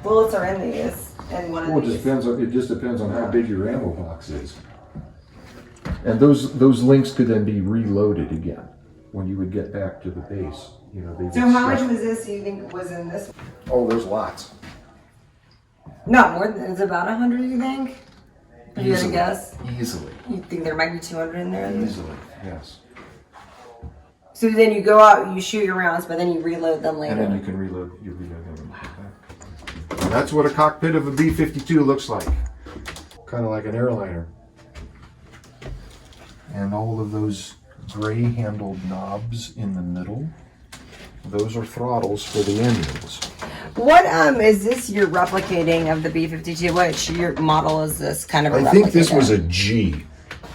bullets are in these? In one of Well, these? it just depends on how big your ammo box is. And those links could then be reloaded again when you would get back to the base. You know, they So how much was this, do you think, was in this? Oh, there's lots. Not more than, it's about 100, you think? If you had to guess? Easily. You think there might be 200 in there? Easily, yes. So then you go out, you shoot your rounds, but then you reload them later. And then you can reload them. And that's what a cockpit of a B-52 looks like. Kind of like an airliner. And all of those gray handled knobs in the middle, those are throttles for the engines. What is this you're replicating of the B-52? Which your model is this kind of a I think this replicator? was a G.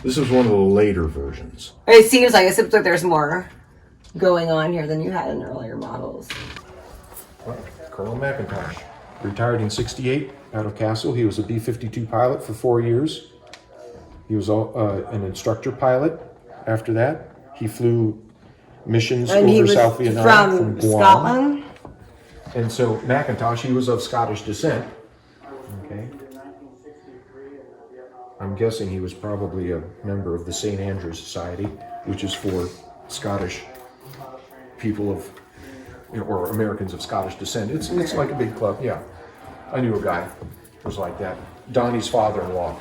This is one of the later versions. It seems like there's more going on here than you had in earlier models. Well, Colonel McIntosh, retired in '68 out of Castle. He was a B-52 pilot for 4 years. He was an instructor pilot after that. He flew missions And he over was South Vietnam from Guam. Scotland? And so McIntosh, he was of Scottish descent. Okay. I'm guessing he was probably a member of the St. Andrews Society, which is for Scottish people of, or Americans of Scottish descent. It's like a big club, yeah. I knew a guy who was like that. Donnie's father-in-law.